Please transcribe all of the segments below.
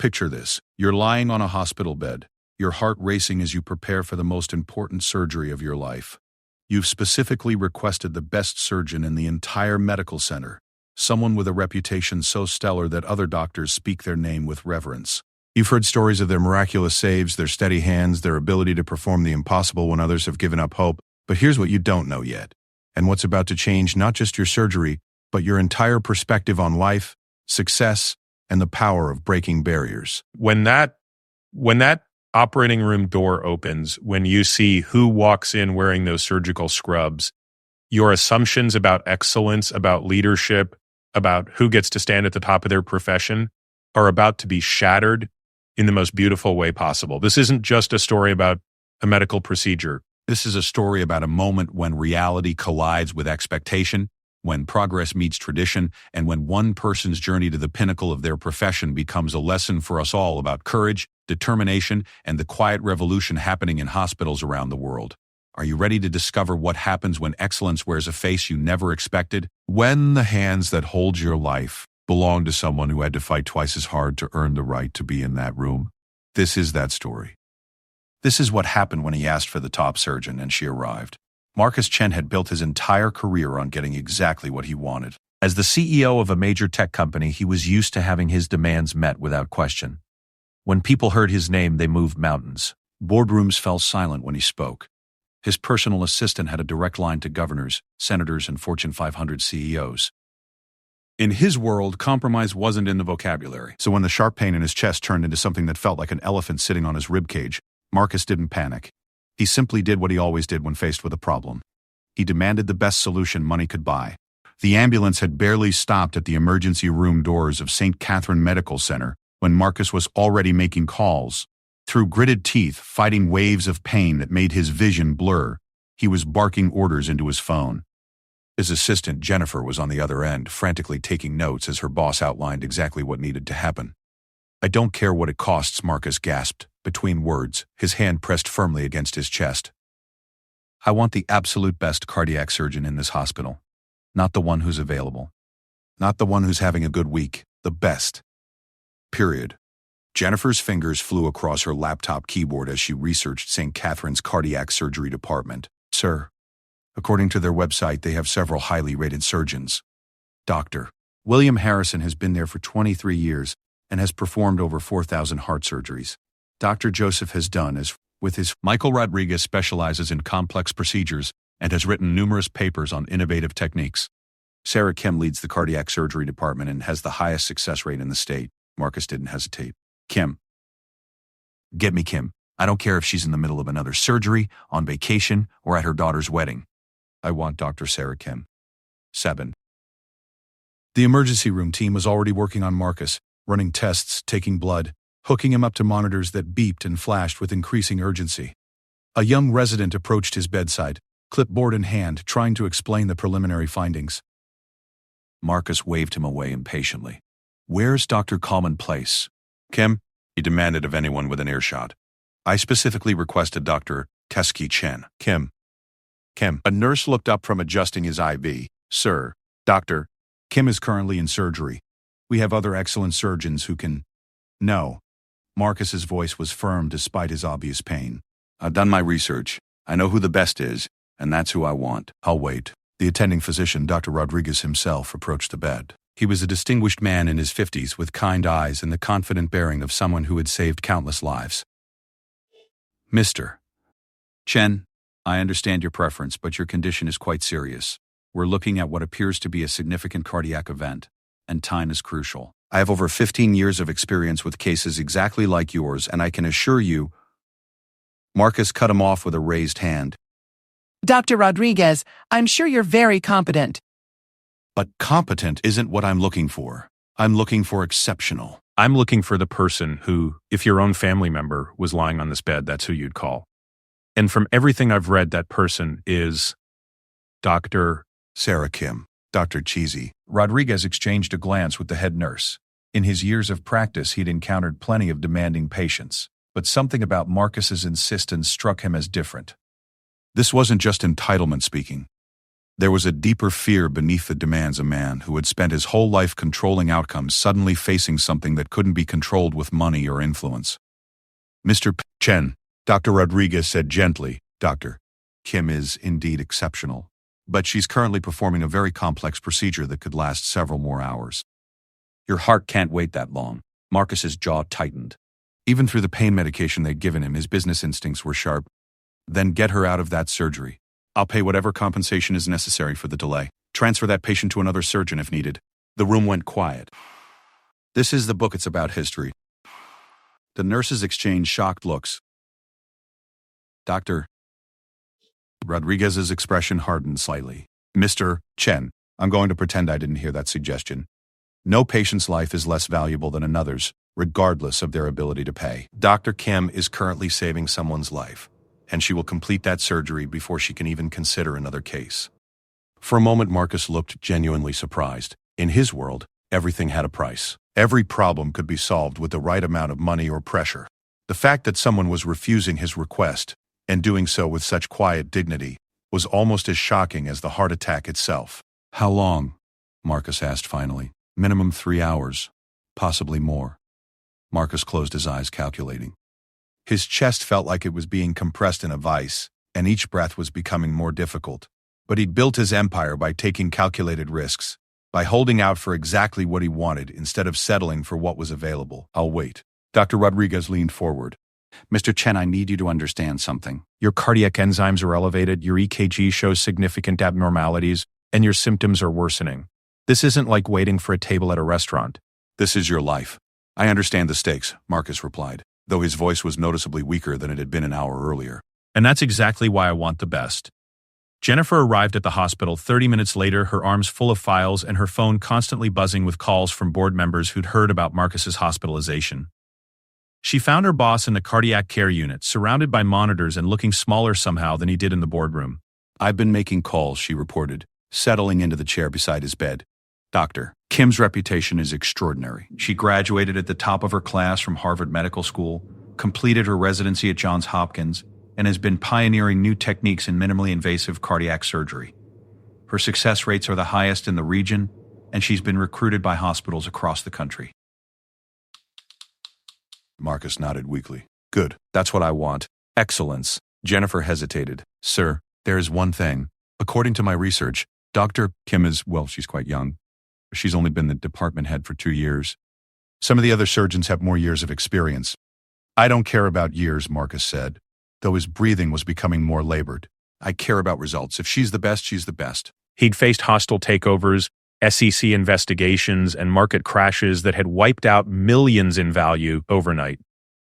Picture this. You're lying on a hospital bed, your heart racing as you prepare for the most important surgery of your life. You've specifically requested the best surgeon in the entire medical center, someone with a reputation so stellar that other doctors speak their name with reverence. You've heard stories of their miraculous saves, their steady hands, their ability to perform the impossible when others have given up hope. But here's what you don't know yet, and what's about to change not just your surgery, but your entire perspective on life, success, and the power of breaking barriers. When that operating room door opens, when you see who walks in wearing those surgical scrubs, your assumptions about excellence, about leadership, about who gets to stand at the top of their profession are about to be shattered in the most beautiful way possible. This isn't just a story about a medical procedure. This is a story about a moment when reality collides with expectation, when progress meets tradition, and when one person's journey to the pinnacle of their profession becomes a lesson for us all about courage, determination, and the quiet revolution happening in hospitals around the world. Are you ready to discover what happens when excellence wears a face you never expected? When the hands that hold your life belong to someone who had to fight twice as hard to earn the right to be in that room? This is that story. This is what happened when he asked for the top surgeon and she arrived. Marcus Chen had built his entire career on getting exactly what he wanted. As the CEO of a major tech company, he was used to having his demands met without question. When people heard his name, they moved mountains. Boardrooms fell silent when he spoke. His personal assistant had a direct line to governors, senators, and Fortune 500 CEOs. In his world, compromise wasn't in the vocabulary. So when the sharp pain in his chest turned into something that felt like an elephant sitting on his ribcage, Marcus didn't panic. He simply did what he always did when faced with a problem. He demanded the best solution money could buy. The ambulance had barely stopped at the emergency room doors of St. Catherine Medical Center when Marcus was already making calls. Through gritted teeth, fighting waves of pain that made his vision blur, he was barking orders into his phone. His assistant, Jennifer, was on the other end, frantically taking notes as her boss outlined exactly what needed to happen. "I don't care what it costs," Marcus gasped, between words, his hand pressed firmly against his chest. "I want the absolute best cardiac surgeon in this hospital. Not the one who's available. Not the one who's having a good week. The best. Period." Jennifer's fingers flew across her laptop keyboard as she researched St. Catherine's cardiac surgery department. "Sir, according to their website, they have several highly rated surgeons. Dr. William Harrison has been there for 23 years and has performed over 4,000 heart surgeries. Dr. Joseph has done as with his. Michael Rodriguez specializes in complex procedures and has written numerous papers on innovative techniques. Sarah Kim leads the cardiac surgery department and has the highest success rate in the state." Marcus didn't hesitate. "Kim. Get me Kim. I don't care if she's in the middle of another surgery, on vacation, or at her daughter's wedding. I want Dr. Sarah Kim." 7. The emergency room team was already working on Marcus, running tests, taking blood, hooking him up to monitors that beeped and flashed with increasing urgency. A young resident approached his bedside, clipboard in hand, trying to explain the preliminary findings. Marcus waved him away impatiently. "Where's Dr. Commonplace?" "Kim," he demanded of anyone within earshot. "I specifically requested Dr. Teski Chen." Kim. A nurse looked up from adjusting his IV. "Sir, Dr. Kim is currently in surgery. We have other excellent surgeons who can—" "No." Marcus's voice was firm despite his obvious pain. "I've done my research. I know who the best is, and that's who I want. I'll wait." The attending physician, Dr. Rodriguez himself, approached the bed. He was a distinguished man in his 50s with kind eyes and the confident bearing of someone who had saved countless lives. "Mr. Chen, I understand your preference, but your condition is quite serious. We're looking at what appears to be a significant cardiac event, and time is crucial. I have over 15 years of experience with cases exactly like yours, and I can assure you—" Marcus cut him off with a raised hand. "Dr. Rodriguez, I'm sure you're very competent." "But competent isn't what I'm looking for. I'm looking for exceptional." I'm looking for the person who, if your own family member was lying on this bed, that's who you'd call. And from everything I've read, that person is Dr. Sarah Kim. Dr. Cheesy. Rodriguez exchanged a glance with the head nurse. In his years of practice, he'd encountered plenty of demanding patients, but something about Marcus's insistence struck him as different. This wasn't just entitlement speaking. There was a deeper fear beneath the demands. A man who had spent his whole life controlling outcomes suddenly facing something that couldn't be controlled with money or influence. Mr. Chen, Dr. Rodriguez said gently, Dr. Kim is indeed exceptional, but she's currently performing a very complex procedure that could last several more hours. Your heart can't wait that long. Marcus's jaw tightened. Even through the pain medication they'd given him, his business instincts were sharp. Then get her out of that surgery. I'll pay whatever compensation is necessary for the delay. Transfer that patient to another surgeon if needed. The room went quiet. This is the book. It's about history. The nurses exchanged shocked looks. Dr. Rodriguez's expression hardened slightly. Mr. Chen, I'm going to pretend I didn't hear that suggestion. No patient's life is less valuable than another's, regardless of their ability to pay. Dr. Kim is currently saving someone's life, and she will complete that surgery before she can even consider another case. For a moment, Marcus looked genuinely surprised. In his world, everything had a price. Every problem could be solved with the right amount of money or pressure. The fact that someone was refusing his request, and doing so with such quiet dignity, was almost as shocking as the heart attack itself. How long? Marcus asked finally. Minimum 3 hours, possibly more. Marcus closed his eyes, calculating. His chest felt like it was being compressed in a vice, and each breath was becoming more difficult. But he'd built his empire by taking calculated risks, by holding out for exactly what he wanted instead of settling for what was available. I'll wait. Dr. Rodriguez leaned forward. Mr. Chen, I need you to understand something. Your cardiac enzymes are elevated, your EKG shows significant abnormalities, and your symptoms are worsening. This isn't like waiting for a table at a restaurant. This is your life. I understand the stakes, Marcus replied, though his voice was noticeably weaker than it had been an hour earlier. And that's exactly why I want the best. Jennifer arrived at the hospital 30 minutes later, her arms full of files and her phone constantly buzzing with calls from board members who'd heard about Marcus's hospitalization. She found her boss in the cardiac care unit, surrounded by monitors and looking smaller somehow than he did in the boardroom. I've been making calls, she reported, settling into the chair beside his bed. Dr. Kim's reputation is extraordinary. She graduated at the top of her class from Harvard Medical School, completed her residency at Johns Hopkins, and has been pioneering new techniques in minimally invasive cardiac surgery. Her success rates are the highest in the region, and she's been recruited by hospitals across the country. Marcus nodded weakly. Good, that's what I want. Excellence. Jennifer hesitated. Sir, there is one thing. According to my research, Dr. Kim is, well, she's quite young. She's only been the department head for 2 years. Some of the other surgeons have more years of experience. I don't care about years, Marcus said, though his breathing was becoming more labored. I care about results. If she's the best, she's the best. He'd faced hostile takeovers, SEC investigations, and market crashes that had wiped out millions in value overnight.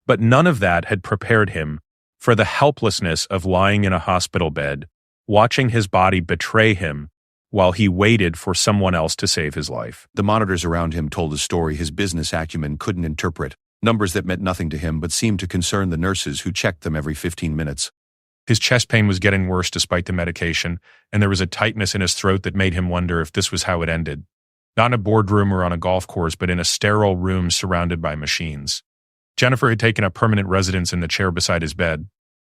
But none of that had prepared him for the helplessness of lying in a hospital bed, watching his body betray him while he waited for someone else to save his life. The monitors around him told a story his business acumen couldn't interpret, numbers that meant nothing to him but seemed to concern the nurses who checked them every 15 minutes. His chest pain was getting worse despite the medication, and there was a tightness in his throat that made him wonder if this was how it ended. Not in a boardroom or on a golf course, but in a sterile room surrounded by machines. Jennifer had taken up permanent residence in the chair beside his bed,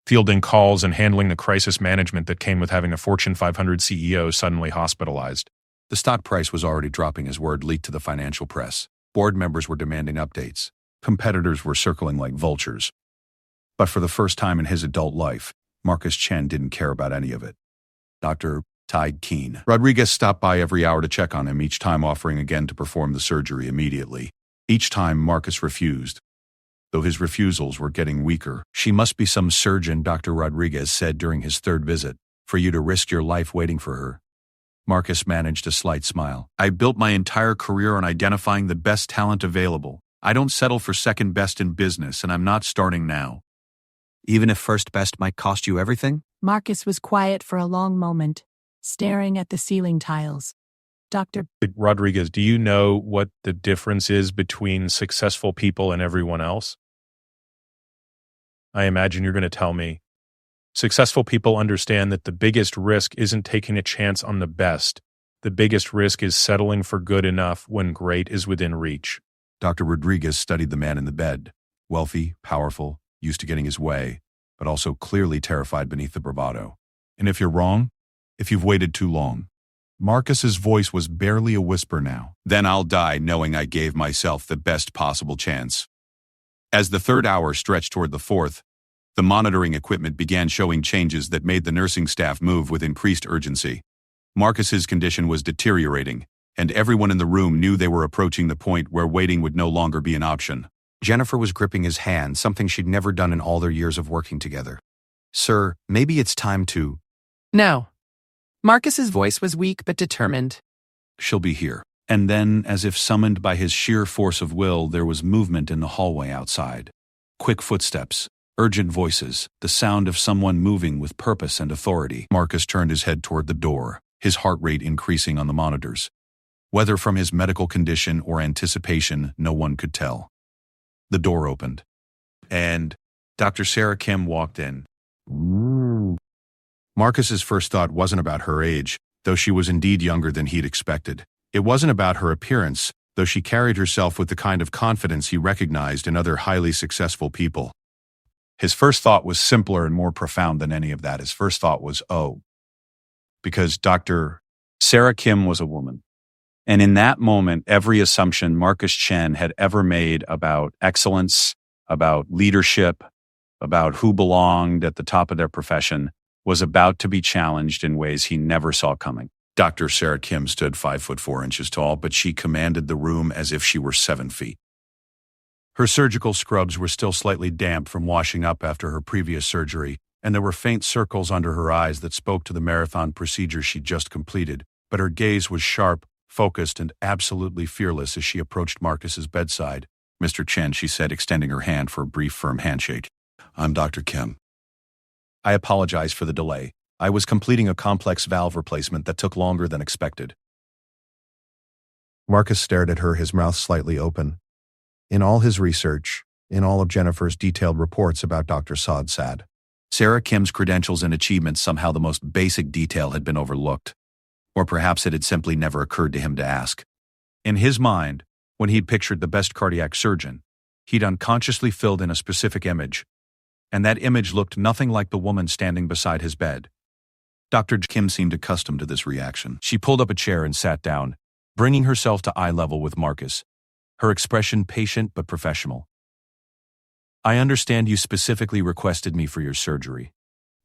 fielding calls and handling the crisis management that came with having a Fortune 500 CEO suddenly hospitalized. The stock price was already dropping as word leaked to the financial press. Board members were demanding updates. Competitors were circling like vultures. But for the first time in his adult life, Marcus Chen didn't care about any of it. Dr. Tide Keen. Rodriguez stopped by every hour to check on him, each time offering again to perform the surgery immediately. Each time Marcus refused, though his refusals were getting weaker. She must be some surgeon, Dr. Rodriguez said during his third visit, for you to risk your life waiting for her. Marcus managed a slight smile. I built my entire career on identifying the best talent available. I don't settle for second best in business, and I'm not starting now. Even if first best might cost you everything? Marcus was quiet for a long moment, staring at the ceiling tiles. Dr. Rodriguez, do you know what the difference is between successful people and everyone else? I imagine you're going to tell me. Successful people understand that the biggest risk isn't taking a chance on the best. The biggest risk is settling for good enough when great is within reach. Dr. Rodriguez studied the man in the bed. Wealthy, powerful, used to getting his way, but also clearly terrified beneath the bravado. And if you're wrong, if you've waited too long, Marcus's voice was barely a whisper now. Then I'll die knowing I gave myself the best possible chance. As the third hour stretched toward the fourth, the monitoring equipment began showing changes that made the nursing staff move with increased urgency. Marcus's condition was deteriorating, and everyone in the room knew they were approaching the point where waiting would no longer be an option. Jennifer was gripping his hand, something she'd never done in all their years of working together. Sir, maybe it's time to... No. Marcus's voice was weak but determined. She'll be here. And then, as if summoned by his sheer force of will, there was movement in the hallway outside. Quick footsteps, urgent voices, the sound of someone moving with purpose and authority. Marcus turned his head toward the door, his heart rate increasing on the monitors. Whether from his medical condition or anticipation, no one could tell. The door opened, and Dr. Sarah Kim walked in. Marcus's first thought wasn't about her age, though she was indeed younger than he'd expected. It wasn't about her appearance, though she carried herself with the kind of confidence he recognized in other highly successful people. His first thought was simpler and more profound than any of that. His first thought was, oh, because Dr. Sarah Kim was a woman. And in that moment, every assumption Marcus Chen had ever made about excellence, about leadership, about who belonged at the top of their profession was about to be challenged in ways he never saw coming. Dr. Sarah Kim stood 5'4" tall, but she commanded the room as if she were 7 feet. Her surgical scrubs were still slightly damp from washing up after her previous surgery, and there were faint circles under her eyes that spoke to the marathon procedure she'd just completed, but her gaze was sharp, focused, and absolutely fearless as she approached Marcus's bedside. Mr. Chen, she said, extending her hand for a brief, firm handshake. I'm Dr. Kim. I apologize for the delay. I was completing a complex valve replacement that took longer than expected. Marcus stared at her, his mouth slightly open. In all his research, in all of Jennifer's detailed reports about Dr. Sad, Sarah Kim's credentials and achievements, somehow the most basic detail had been overlooked. Or perhaps it had simply never occurred to him to ask. In his mind, when he'd pictured the best cardiac surgeon, he'd unconsciously filled in a specific image, and that image looked nothing like the woman standing beside his bed. Dr. Kim seemed accustomed to this reaction. She pulled up a chair and sat down, bringing herself to eye level with Marcus, her expression patient but professional. I understand you specifically requested me for your surgery.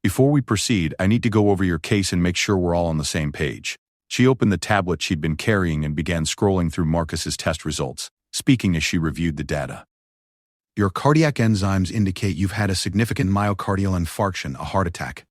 Before we proceed, I need to go over your case and make sure we're all on the same page. She opened the tablet she'd been carrying and began scrolling through Marcus's test results, speaking as she reviewed the data. Your cardiac enzymes indicate you've had a significant myocardial infarction, a heart attack.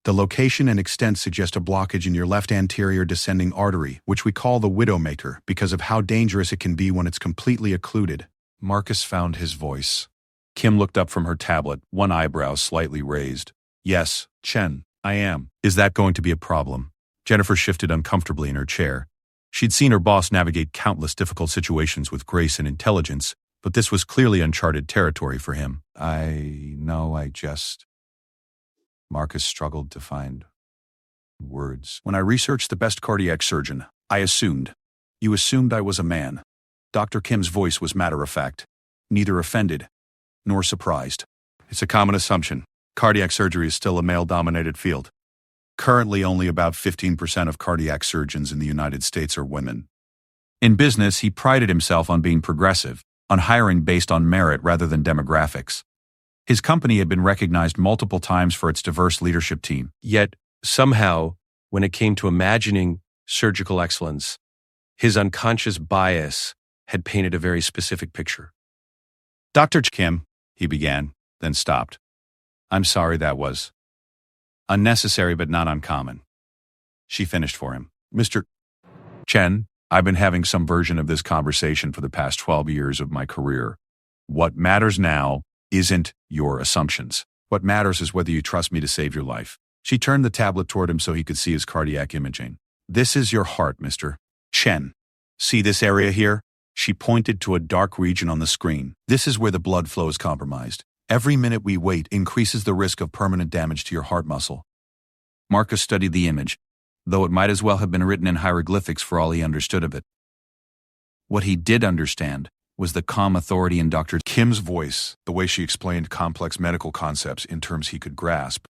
The location and extent suggest a blockage in your left anterior descending artery, which we call the widowmaker because of how dangerous it can be when it's completely occluded. Marcus found his voice. Kim looked up from her tablet, one eyebrow slightly raised. Yes, Chen, I am. Is that going to be a problem? Jennifer shifted uncomfortably in her chair. She'd seen her boss navigate countless difficult situations with grace and intelligence, but this was clearly uncharted territory for him. Marcus struggled to find words. When I researched the best cardiac surgeon, I assumed. You assumed I was a man. Dr. Kim's voice was matter-of-fact, neither offended nor surprised. It's a common assumption. Cardiac surgery is still a male-dominated field. Currently, only about 15% of cardiac surgeons in the United States are women. In business, he prided himself on being progressive, on hiring based on merit rather than demographics. His company had been recognized multiple times for its diverse leadership team. Yet, somehow, when it came to imagining surgical excellence, his unconscious bias had painted a very specific picture. Dr. Kim, he began, then stopped. I'm sorry, that was unnecessary but not uncommon. She finished for him. Mr. Chen, I've been having some version of this conversation for the past 12 years of my career. What matters now isn't your assumptions. What matters is whether you trust me to save your life. She turned the tablet toward him so he could see his cardiac imaging. This is your heart, Mr. Chen. See this area here? She pointed to a dark region on the screen. This is where the blood flow is compromised. Every minute we wait increases the risk of permanent damage to your heart muscle. Marcus studied the image, though it might as well have been written in hieroglyphics for all he understood of it. What he did understand was the calm authority in Dr. Kim's voice, the way she explained complex medical concepts in terms he could grasp.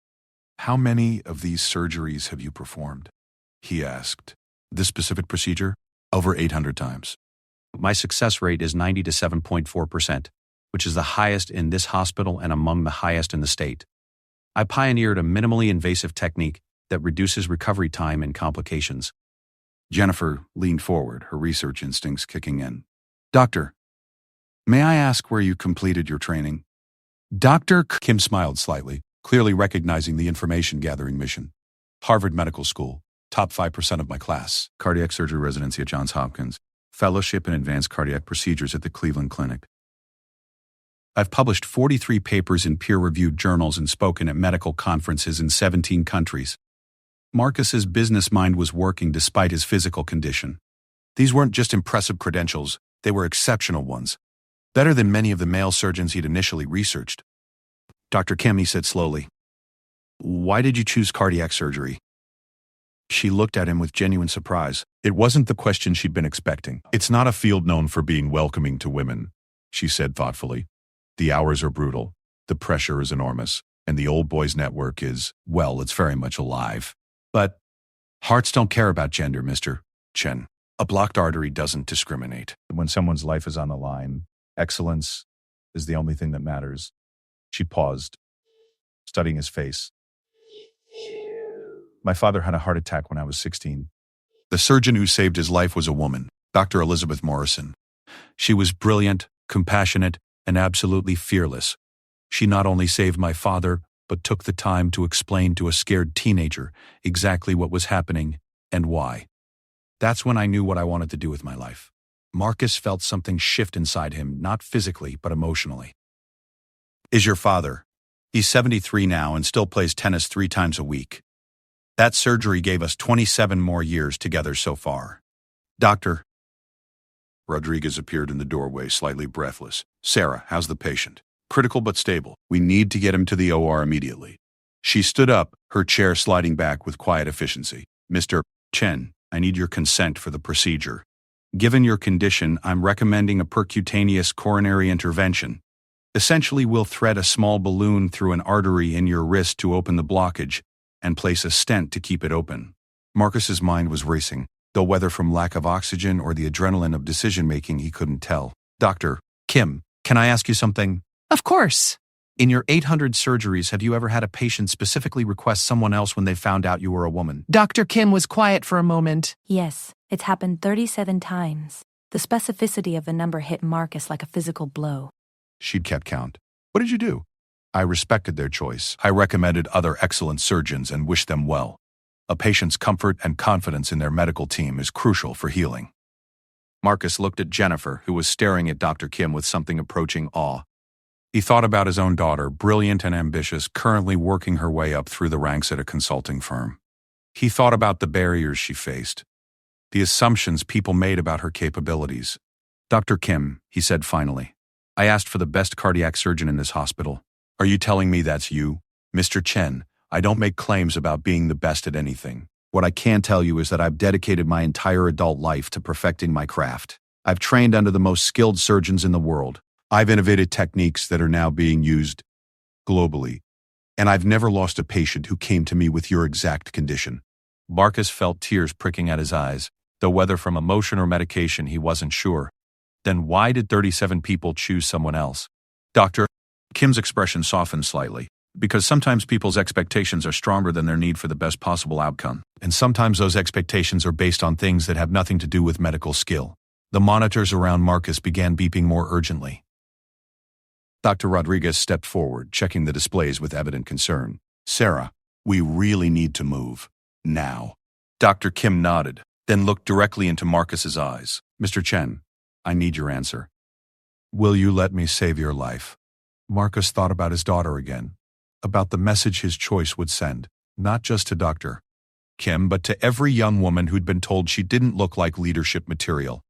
How many of these surgeries have you performed? He asked. This specific procedure? Over 800 times. My success rate is 97.4%, which is the highest in this hospital and among the highest in the state. I pioneered a minimally invasive technique that reduces recovery time and complications. Jennifer leaned forward, her research instincts kicking in. Doctor, may I ask where you completed your training? Dr. Kim smiled slightly, clearly recognizing the information-gathering mission. Harvard Medical School, top 5% of my class, cardiac surgery residency at Johns Hopkins, fellowship in advanced cardiac procedures at the Cleveland Clinic. I've published 43 papers in peer-reviewed journals and spoken at medical conferences in 17 countries. Marcus's business mind was working despite his physical condition. These weren't just impressive credentials, they were exceptional ones. Better than many of the male surgeons he'd initially researched. Dr. Kim, he said slowly, why did you choose cardiac surgery? She looked at him with genuine surprise. It wasn't the question she'd been expecting. It's not a field known for being welcoming to women, she said thoughtfully. The hours are brutal, the pressure is enormous, and the old boys network is, well, it's very much alive. But hearts don't care about gender, Mr. Chen. A blocked artery doesn't discriminate. When someone's life is on the line, excellence is the only thing that matters. She paused, studying his face. My father had a heart attack when I was 16. The surgeon who saved his life was a woman, Dr. Elizabeth Morrison. She was brilliant, compassionate, and absolutely fearless. She not only saved my father, but took the time to explain to a scared teenager exactly what was happening and why. That's when I knew what I wanted to do with my life. Marcus felt something shift inside him, not physically, but emotionally. Is your father? He's 73 now and still plays tennis 3 times a week. That surgery gave us 27 more years together so far. Doctor. Rodriguez appeared in the doorway, slightly breathless. Sarah, how's the patient? Critical but stable. We need to get him to the OR immediately. She stood up, her chair sliding back with quiet efficiency. Mr. Chen, I need your consent for the procedure. Given your condition, I'm recommending a percutaneous coronary intervention. Essentially, we'll thread a small balloon through an artery in your wrist to open the blockage and place a stent to keep it open. Marcus's mind was racing, though whether from lack of oxygen or the adrenaline of decision-making he couldn't tell. Dr. Kim, can I ask you something? Of course. In your 800 surgeries, have you ever had a patient specifically request someone else when they found out you were a woman? Dr. Kim was quiet for a moment. Yes, it's happened 37 times. The specificity of the number hit Marcus like a physical blow. She'd kept count. What did you do? I respected their choice. I recommended other excellent surgeons and wished them well. A patient's comfort and confidence in their medical team is crucial for healing. Marcus looked at Jennifer, who was staring at Dr. Kim with something approaching awe. He thought about his own daughter, brilliant and ambitious, currently working her way up through the ranks at a consulting firm. He thought about the barriers she faced, the assumptions people made about her capabilities. Dr. Kim, he said finally, I asked for the best cardiac surgeon in this hospital. Are you telling me that's you? Mr. Chen, I don't make claims about being the best at anything. What I can tell you is that I've dedicated my entire adult life to perfecting my craft. I've trained under the most skilled surgeons in the world. I've innovated techniques that are now being used globally. And I've never lost a patient who came to me with your exact condition. Marcus felt tears pricking at his eyes, though whether from emotion or medication he wasn't sure. Then why did 37 people choose someone else? Dr. Kim's expression softened slightly, because sometimes people's expectations are stronger than their need for the best possible outcome. And sometimes those expectations are based on things that have nothing to do with medical skill. The monitors around Marcus began beeping more urgently. Dr. Rodriguez stepped forward, checking the displays with evident concern. Sarah, we really need to move. Now. Dr. Kim nodded, then looked directly into Marcus's eyes. Mr. Chen, I need your answer. Will you let me save your life? Marcus thought about his daughter again, about the message his choice would send, not just to Dr. Kim, but to every young woman who'd been told she didn't look like leadership material.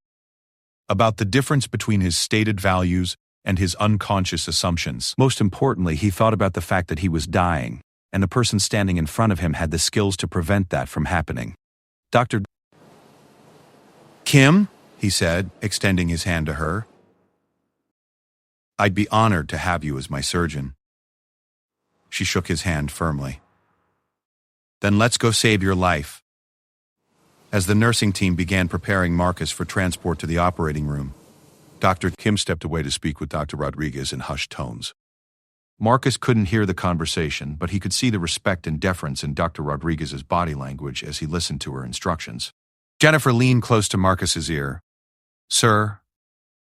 About the difference between his stated values and his unconscious assumptions. Most importantly, he thought about the fact that he was dying, and the person standing in front of him had the skills to prevent that from happening. Dr. Kim, he said, extending his hand to her. I'd be honored to have you as my surgeon. She shook his hand firmly. Then let's go save your life. As the nursing team began preparing Marcus for transport to the operating room, Dr. Kim stepped away to speak with Dr. Rodriguez in hushed tones. Marcus couldn't hear the conversation, but he could see the respect and deference in Dr. Rodriguez's body language as he listened to her instructions. Jennifer leaned close to Marcus's ear. "Sir,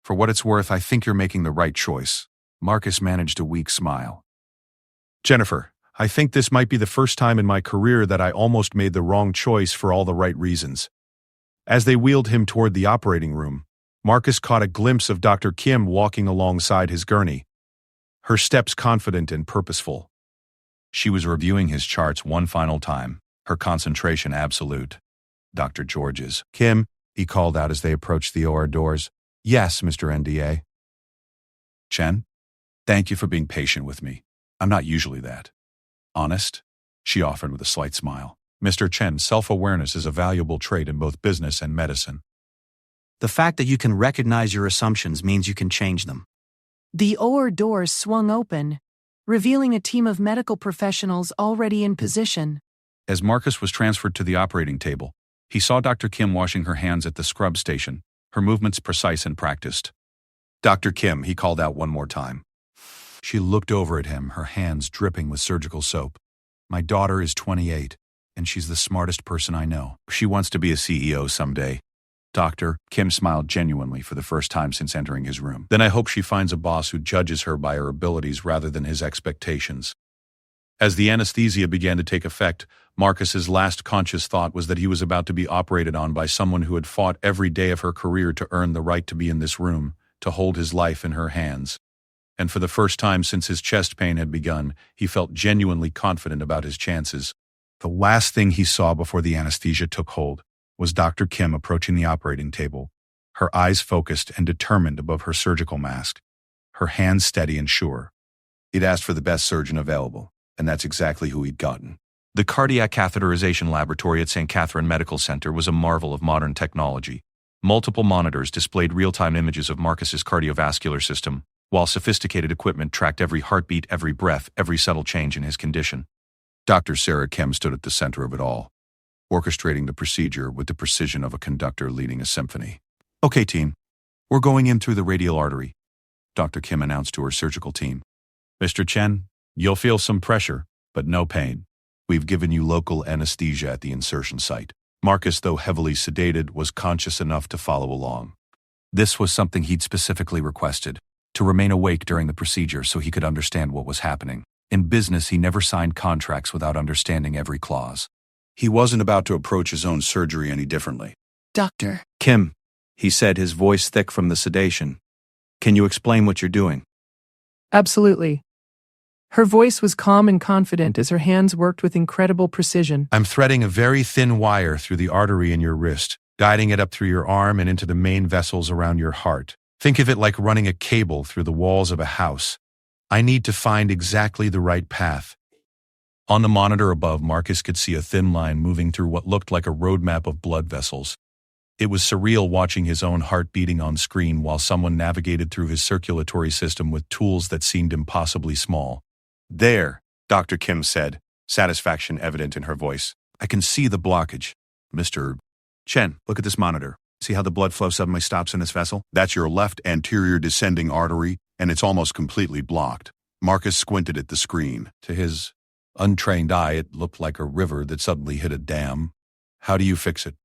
for what it's worth, I think you're making the right choice." Marcus managed a weak smile. Jennifer, I think this might be the first time in my career that I almost made the wrong choice for all the right reasons. As they wheeled him toward the operating room, Marcus caught a glimpse of Dr. Kim walking alongside his gurney, her steps confident and purposeful. She was reviewing his charts one final time, her concentration absolute. "Dr. George's." "Kim," he called out as they approached the OR doors. "Yes, Mr. NDA." "Chen, thank you for being patient with me. I'm not usually that honest," she offered with a slight smile. "Mr. Chen, self-awareness is a valuable trait in both business and medicine." The fact that you can recognize your assumptions means you can change them. The OR doors swung open, revealing a team of medical professionals already in position. As Marcus was transferred to the operating table, he saw Dr. Kim washing her hands at the scrub station, her movements precise and practiced. "Dr. Kim," he called out one more time. She looked over at him, her hands dripping with surgical soap. "My daughter is 28, and she's the smartest person I know. She wants to be a CEO someday." "Doctor," Kim smiled genuinely for the first time since entering his room. "Then I hope she finds a boss who judges her by her abilities rather than his expectations." As the anesthesia began to take effect, Marcus's last conscious thought was that he was about to be operated on by someone who had fought every day of her career to earn the right to be in this room, to hold his life in her hands. And for the first time since his chest pain had begun, he felt genuinely confident about his chances. The last thing he saw before the anesthesia took hold was Dr. Kim approaching the operating table, her eyes focused and determined above her surgical mask, her hands steady and sure. He'd asked for the best surgeon available, and that's exactly who he'd gotten. The cardiac catheterization laboratory at St. Catherine Medical Center was a marvel of modern technology. Multiple monitors displayed real-time images of Marcus's cardiovascular system, while sophisticated equipment tracked every heartbeat, every breath, every subtle change in his condition. Dr. Sarah Kim stood at the center of it all, orchestrating the procedure with the precision of a conductor leading a symphony. "Okay, team, we're going in through the radial artery," Dr. Kim announced to her surgical team. "Mr. Chen, you'll feel some pressure, but no pain. We've given you local anesthesia at the insertion site." Marcus, though heavily sedated, was conscious enough to follow along. This was something he'd specifically requested, to remain awake during the procedure so he could understand what was happening. In business, he never signed contracts without understanding every clause. He wasn't about to approach his own surgery any differently. Doctor. "Kim," he said, his voice thick from the sedation. "Can you explain what you're doing?" Absolutely. Her voice was calm and confident as her hands worked with incredible precision. "I'm threading a very thin wire through the artery in your wrist, guiding it up through your arm and into the main vessels around your heart. Think of it like running a cable through the walls of a house. I need to find exactly the right path." On the monitor above, Marcus could see a thin line moving through what looked like a roadmap of blood vessels. It was surreal watching his own heart beating on screen while someone navigated through his circulatory system with tools that seemed impossibly small. "There," Dr. Kim said, satisfaction evident in her voice. "I can see the blockage. Mr. Chen, look at this monitor. See how the blood flow suddenly stops in this vessel? That's your left anterior descending artery, and it's almost completely blocked." Marcus squinted at the screen. To his untrained eye, it looked like a river that suddenly hit a dam. "How do you fix it?"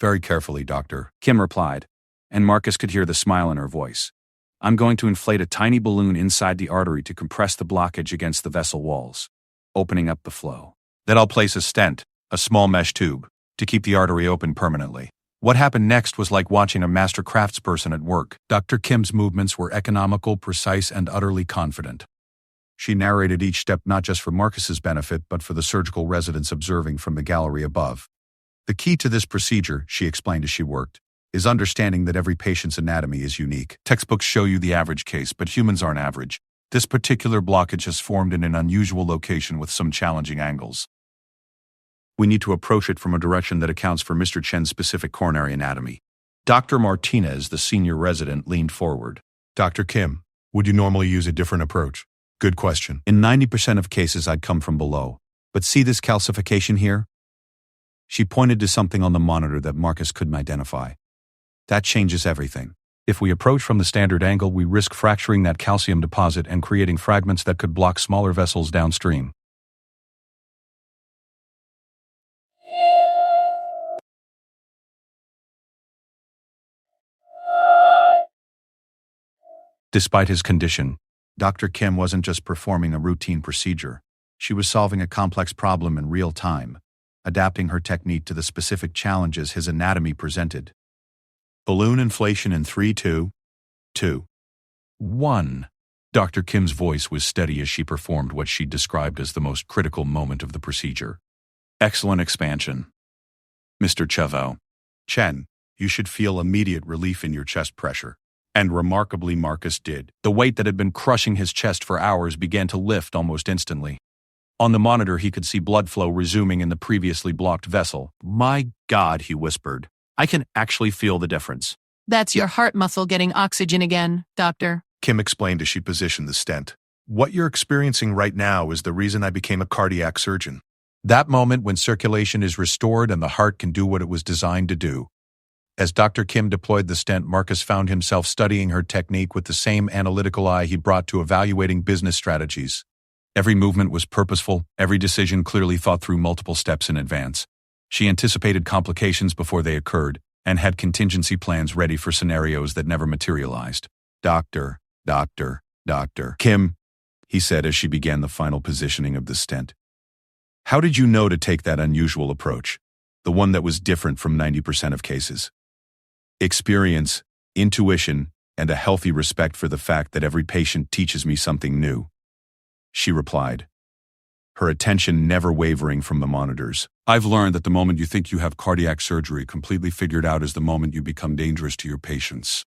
"Very carefully, doctor," Kim replied, and Marcus could hear the smile in her voice. "I'm going to inflate a tiny balloon inside the artery to compress the blockage against the vessel walls, opening up the flow. Then I'll place a stent, a small mesh tube, to keep the artery open permanently." What happened next was like watching a master craftsperson at work. Dr. Kim's movements were economical, precise, and utterly confident. She narrated each step not just for Marcus's benefit, but for the surgical residents observing from the gallery above. "The key to this procedure," she explained as she worked, "is understanding that every patient's anatomy is unique. Textbooks show you the average case, but humans aren't average. This particular blockage has formed in an unusual location with some challenging angles. We need to approach it from a direction that accounts for Mr. Chen's specific coronary anatomy." Dr. Martinez, the senior resident, leaned forward. "Dr. Kim, would you normally use a different approach?" "Good question. In 90% of cases, I'd come from below. But see this calcification here?" She pointed to something on the monitor that Marcus couldn't identify. That changes everything. If we approach from the standard angle, we risk fracturing that calcium deposit and creating fragments that could block smaller vessels downstream. Despite his condition, Dr. Kim wasn't just performing a routine procedure. She was solving a complex problem in real time, adapting her technique to the specific challenges his anatomy presented. Balloon inflation in 3, 2, 2, 1. Dr. Kim's voice was steady as she performed what she described as the most critical moment of the procedure. Excellent expansion. Mr. Chavo. Chen, you should feel immediate relief in your chest pressure. And remarkably, Marcus did. The weight that had been crushing his chest for hours began to lift almost instantly. On the monitor, he could see blood flow resuming in the previously blocked vessel. My God, he whispered. I can actually feel the difference. That's your heart muscle getting oxygen again, doctor. Kim explained as she positioned the stent. What you're experiencing right now is the reason I became a cardiac surgeon. That moment when circulation is restored and the heart can do what it was designed to do. As Dr. Kim deployed the stent, Marcus found himself studying her technique with the same analytical eye he brought to evaluating business strategies. Every movement was purposeful, every decision clearly thought through multiple steps in advance. She anticipated complications before they occurred and had contingency plans ready for scenarios that never materialized. Doctor Kim, he said as she began the final positioning of the stent. How did you know to take that unusual approach? The one that was different from 90% of cases. Experience, intuition, and a healthy respect for the fact that every patient teaches me something new, she replied, her attention never wavering from the monitors. I've learned that the moment you think you have cardiac surgery completely figured out is the moment you become dangerous to your patients.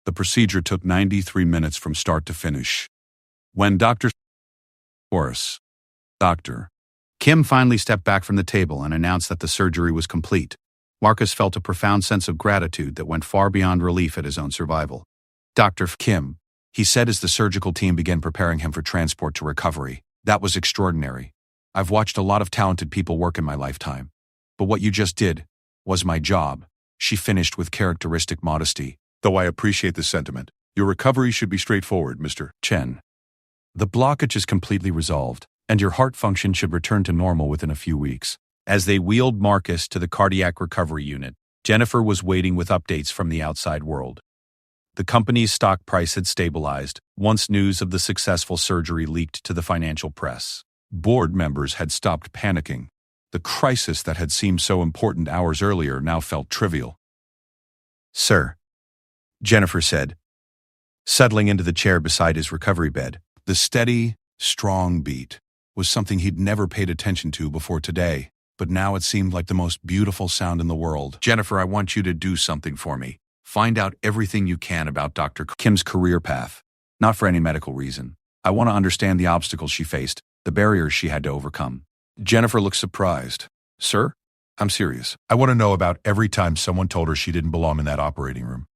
The procedure took 93 minutes from start to finish. When Dr. Kim finally stepped back from the table and announced that the surgery was complete. Marcus felt a profound sense of gratitude that went far beyond relief at his own survival. Dr. Kim, he said as the surgical team began preparing him for transport to recovery. That was extraordinary. I've watched a lot of talented people work in my lifetime. But what you just did was my job, she finished with characteristic modesty. Though I appreciate the sentiment, your recovery should be straightforward, Mr. Chen. The blockage is completely resolved, and your heart function should return to normal within a few weeks. As they wheeled Marcus to the cardiac recovery unit, Jennifer was waiting with updates from the outside world. The company's stock price had stabilized once news of the successful surgery leaked to the financial press. Board members had stopped panicking. The crisis that had seemed so important hours earlier now felt trivial. Sir, Jennifer said, settling into the chair beside his recovery bed. The steady, strong beat was something he'd never paid attention to before today, but now it seemed like the most beautiful sound in the world. Jennifer, I want you to do something for me. Find out everything you can about Dr. Kim's career path. Not for any medical reason. I want to understand the obstacles she faced, the barriers she had to overcome. Jennifer looked surprised. Sir, I'm serious. I want to know about every time someone told her she didn't belong in that operating room.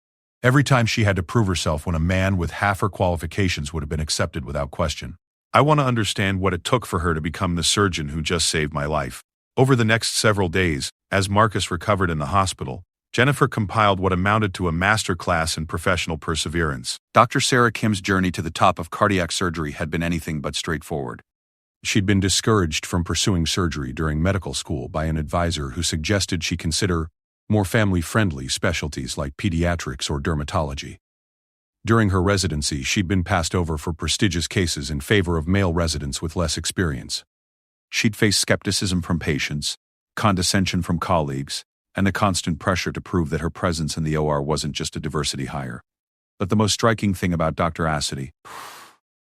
Every time she had to prove herself when a man with half her qualifications would have been accepted without question. I want to understand what it took for her to become the surgeon who just saved my life. Over the next several days, as Marcus recovered in the hospital, Jennifer compiled what amounted to a masterclass in professional perseverance. Dr. Sarah Kim's journey to the top of cardiac surgery had been anything but straightforward. She'd been discouraged from pursuing surgery during medical school by an advisor who suggested she consider more family-friendly specialties like pediatrics or dermatology. During her residency, she'd been passed over for prestigious cases in favor of male residents with less experience. She'd faced skepticism from patients, condescension from colleagues, and the constant pressure to prove that her presence in the OR wasn't just a diversity hire. But the most striking thing about Dr. Asady,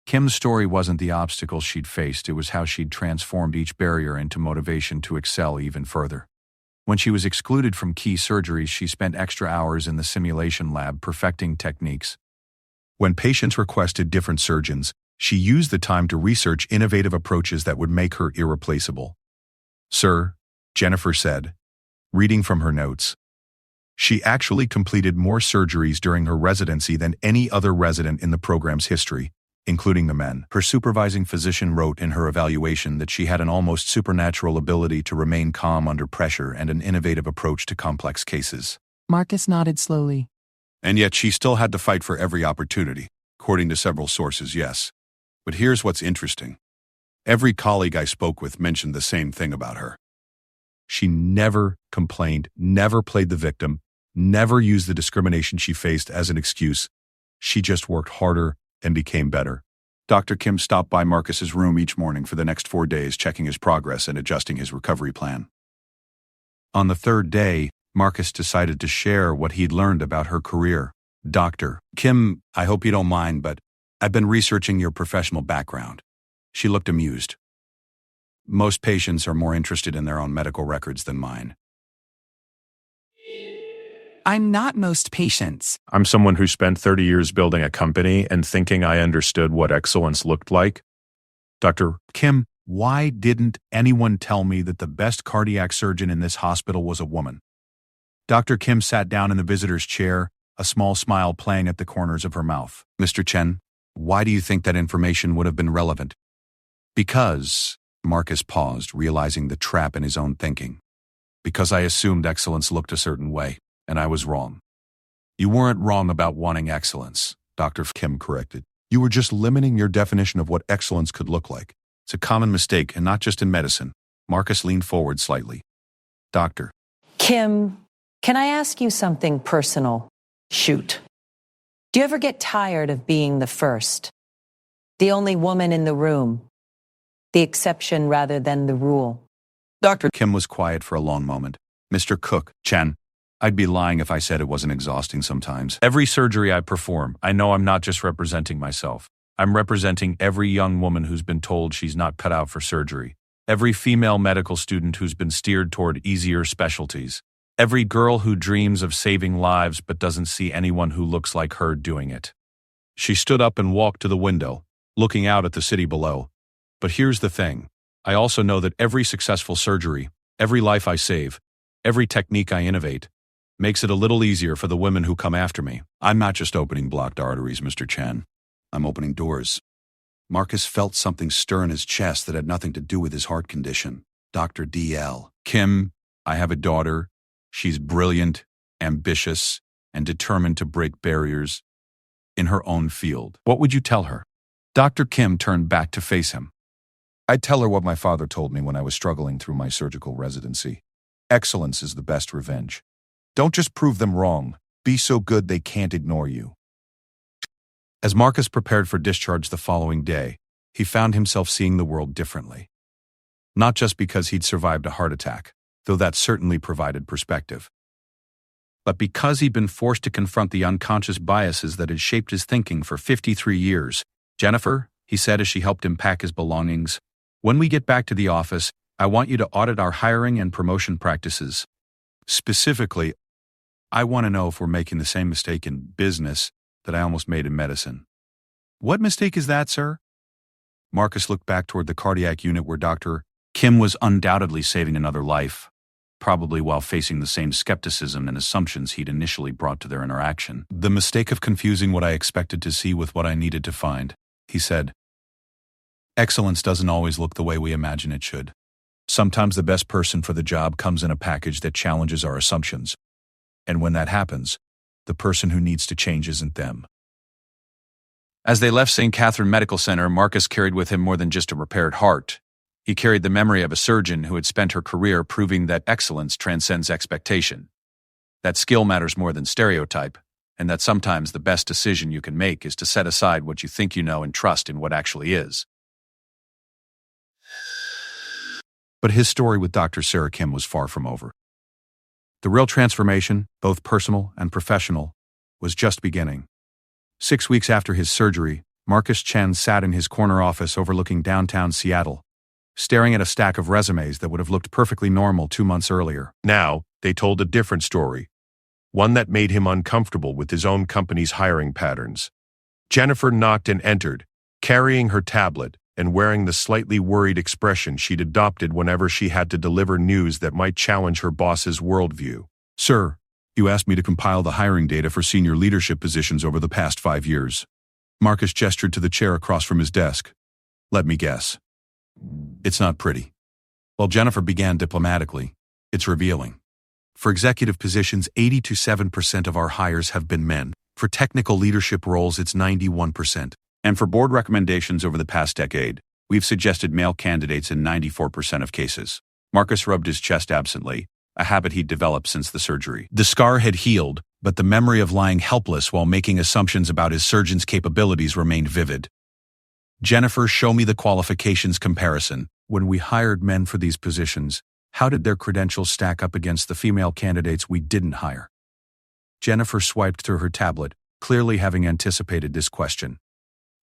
Kim's story wasn't the obstacles she'd faced, it was how she'd transformed each barrier into motivation to excel even further. When she was excluded from key surgeries, she spent extra hours in the simulation lab perfecting techniques. When patients requested different surgeons, she used the time to research innovative approaches that would make her irreplaceable. Sir, Jennifer said, reading from her notes, she actually completed more surgeries during her residency than any other resident in the program's history, including the men. Her supervising physician wrote in her evaluation that she had an almost supernatural ability to remain calm under pressure and an innovative approach to complex cases. Marcus nodded slowly. And yet she still had to fight for every opportunity, according to several sources, yes. But here's what's interesting. Every colleague I spoke with mentioned the same thing about her. She never complained, never played the victim, never used the discrimination she faced as an excuse. She just worked harder and became better. Dr. Kim stopped by Marcus's room each morning for the next 4 days, checking his progress and adjusting his recovery plan. On the third day, Marcus decided to share what he'd learned about her career. Dr. Kim, I hope you don't mind, but I've been researching your professional background. She looked amused. Most patients are more interested in their own medical records than mine. I'm not most patients. I'm someone who spent 30 years building a company and thinking I understood what excellence looked like. Dr. Kim, why didn't anyone tell me that the best cardiac surgeon in this hospital was a woman? Dr. Kim sat down in the visitor's chair, a small smile playing at the corners of her mouth. Mr. Chen, why do you think that information would have been relevant? Because, Marcus paused, realizing the trap in his own thinking. Because I assumed excellence looked a certain way, and I was wrong. You weren't wrong about wanting excellence, Dr. Kim corrected. You were just limiting your definition of what excellence could look like. It's a common mistake, and not just in medicine. Marcus leaned forward slightly. Doctor. Kim, can I ask you something personal? Shoot. Do you ever get tired of being the first? The only woman in the room? The exception rather than the rule? Dr. Kim was quiet for a long moment. Mr. Cook, Chen, I'd be lying if I said it wasn't exhausting sometimes. Every surgery I perform, I know I'm not just representing myself. I'm representing every young woman who's been told she's not cut out for surgery. Every female medical student who's been steered toward easier specialties. Every girl who dreams of saving lives but doesn't see anyone who looks like her doing it. She stood up and walked to the window, looking out at the city below. But here's the thing. I also know that every successful surgery, every life I save, every technique I innovate, makes it a little easier for the women who come after me. I'm not just opening blocked arteries, Mr. Chan. I'm opening doors. Marcus felt something stir in his chest that had nothing to do with his heart condition. Dr. D.L. Kim, I have a daughter. She's brilliant, ambitious, and determined to break barriers in her own field. What would you tell her? Dr. Kim turned back to face him. I'd tell her what my father told me when I was struggling through my surgical residency. Excellence is the best revenge. Don't just prove them wrong. Be so good they can't ignore you. As Marcus prepared for discharge the following day, he found himself seeing the world differently. Not just because he'd survived a heart attack, though that certainly provided perspective, but because he'd been forced to confront the unconscious biases that had shaped his thinking for 53 years. Jennifer, he said as she helped him pack his belongings, when we get back to the office, I want you to audit our hiring and promotion practices. Specifically, I want to know if we're making the same mistake in business that I almost made in medicine. What mistake is that, sir? Marcus looked back toward the cardiac unit where Dr. Kim was undoubtedly saving another life, probably while facing the same skepticism and assumptions he'd initially brought to their interaction. The mistake of confusing what I expected to see with what I needed to find, he said. Excellence doesn't always look the way we imagine it should. Sometimes the best person for the job comes in a package that challenges our assumptions. And when that happens, the person who needs to change isn't them. As they left St. Catherine Medical Center, Marcus carried with him more than just a repaired heart. He carried the memory of a surgeon who had spent her career proving that excellence transcends expectation, that skill matters more than stereotype, and that sometimes the best decision you can make is to set aside what you think you know and trust in what actually is. But his story with Dr. Sarah Kim was far from over. The real transformation, both personal and professional, was just beginning. 6 weeks after his surgery, Marcus Chen sat in his corner office overlooking downtown Seattle, staring at a stack of resumes that would have looked perfectly normal 2 months earlier. Now, they told a different story, one that made him uncomfortable with his own company's hiring patterns. Jennifer knocked and entered, carrying her tablet and wearing the slightly worried expression she'd adopted whenever she had to deliver news that might challenge her boss's worldview. Sir, you asked me to compile the hiring data for senior leadership positions over the past 5 years. Marcus gestured to the chair across from his desk. Let me guess. It's not pretty. Well, Jennifer began diplomatically. It's revealing. For executive positions, 87% of our hires have been men. For technical leadership roles, it's 91%. And for board recommendations over the past decade, we've suggested male candidates in 94% of cases. Marcus rubbed his chest absently, a habit he'd developed since the surgery. The scar had healed, but the memory of lying helpless while making assumptions about his surgeon's capabilities remained vivid. Jennifer, show me the qualifications comparison. When we hired men for these positions, how did their credentials stack up against the female candidates we didn't hire? Jennifer swiped through her tablet, clearly having anticipated this question.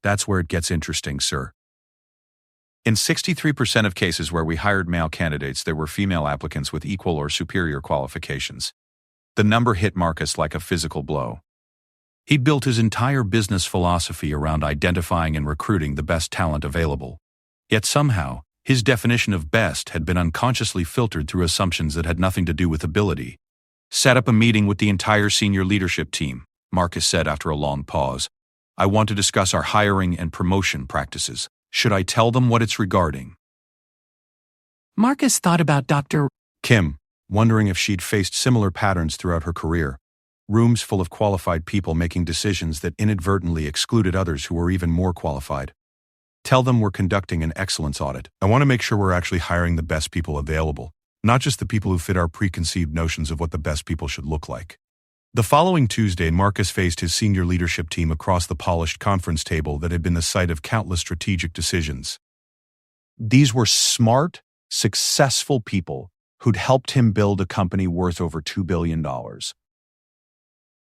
That's where it gets interesting, sir. In 63% of cases where we hired male candidates, there were female applicants with equal or superior qualifications. The number hit Marcus like a physical blow. He'd built his entire business philosophy around identifying and recruiting the best talent available. Yet somehow, his definition of best had been unconsciously filtered through assumptions that had nothing to do with ability. Set up a meeting with the entire senior leadership team, Marcus said after a long pause. I want to discuss our hiring and promotion practices. Should I tell them what it's regarding? Marcus thought about Dr. Kim, wondering if she'd faced similar patterns throughout her career. Rooms full of qualified people making decisions that inadvertently excluded others who were even more qualified. Tell them we're conducting an excellence audit. I want to make sure we're actually hiring the best people available, not just the people who fit our preconceived notions of what the best people should look like. The following Tuesday, Marcus faced his senior leadership team across the polished conference table that had been the site of countless strategic decisions. These were smart, successful people who'd helped him build a company worth over $2 billion.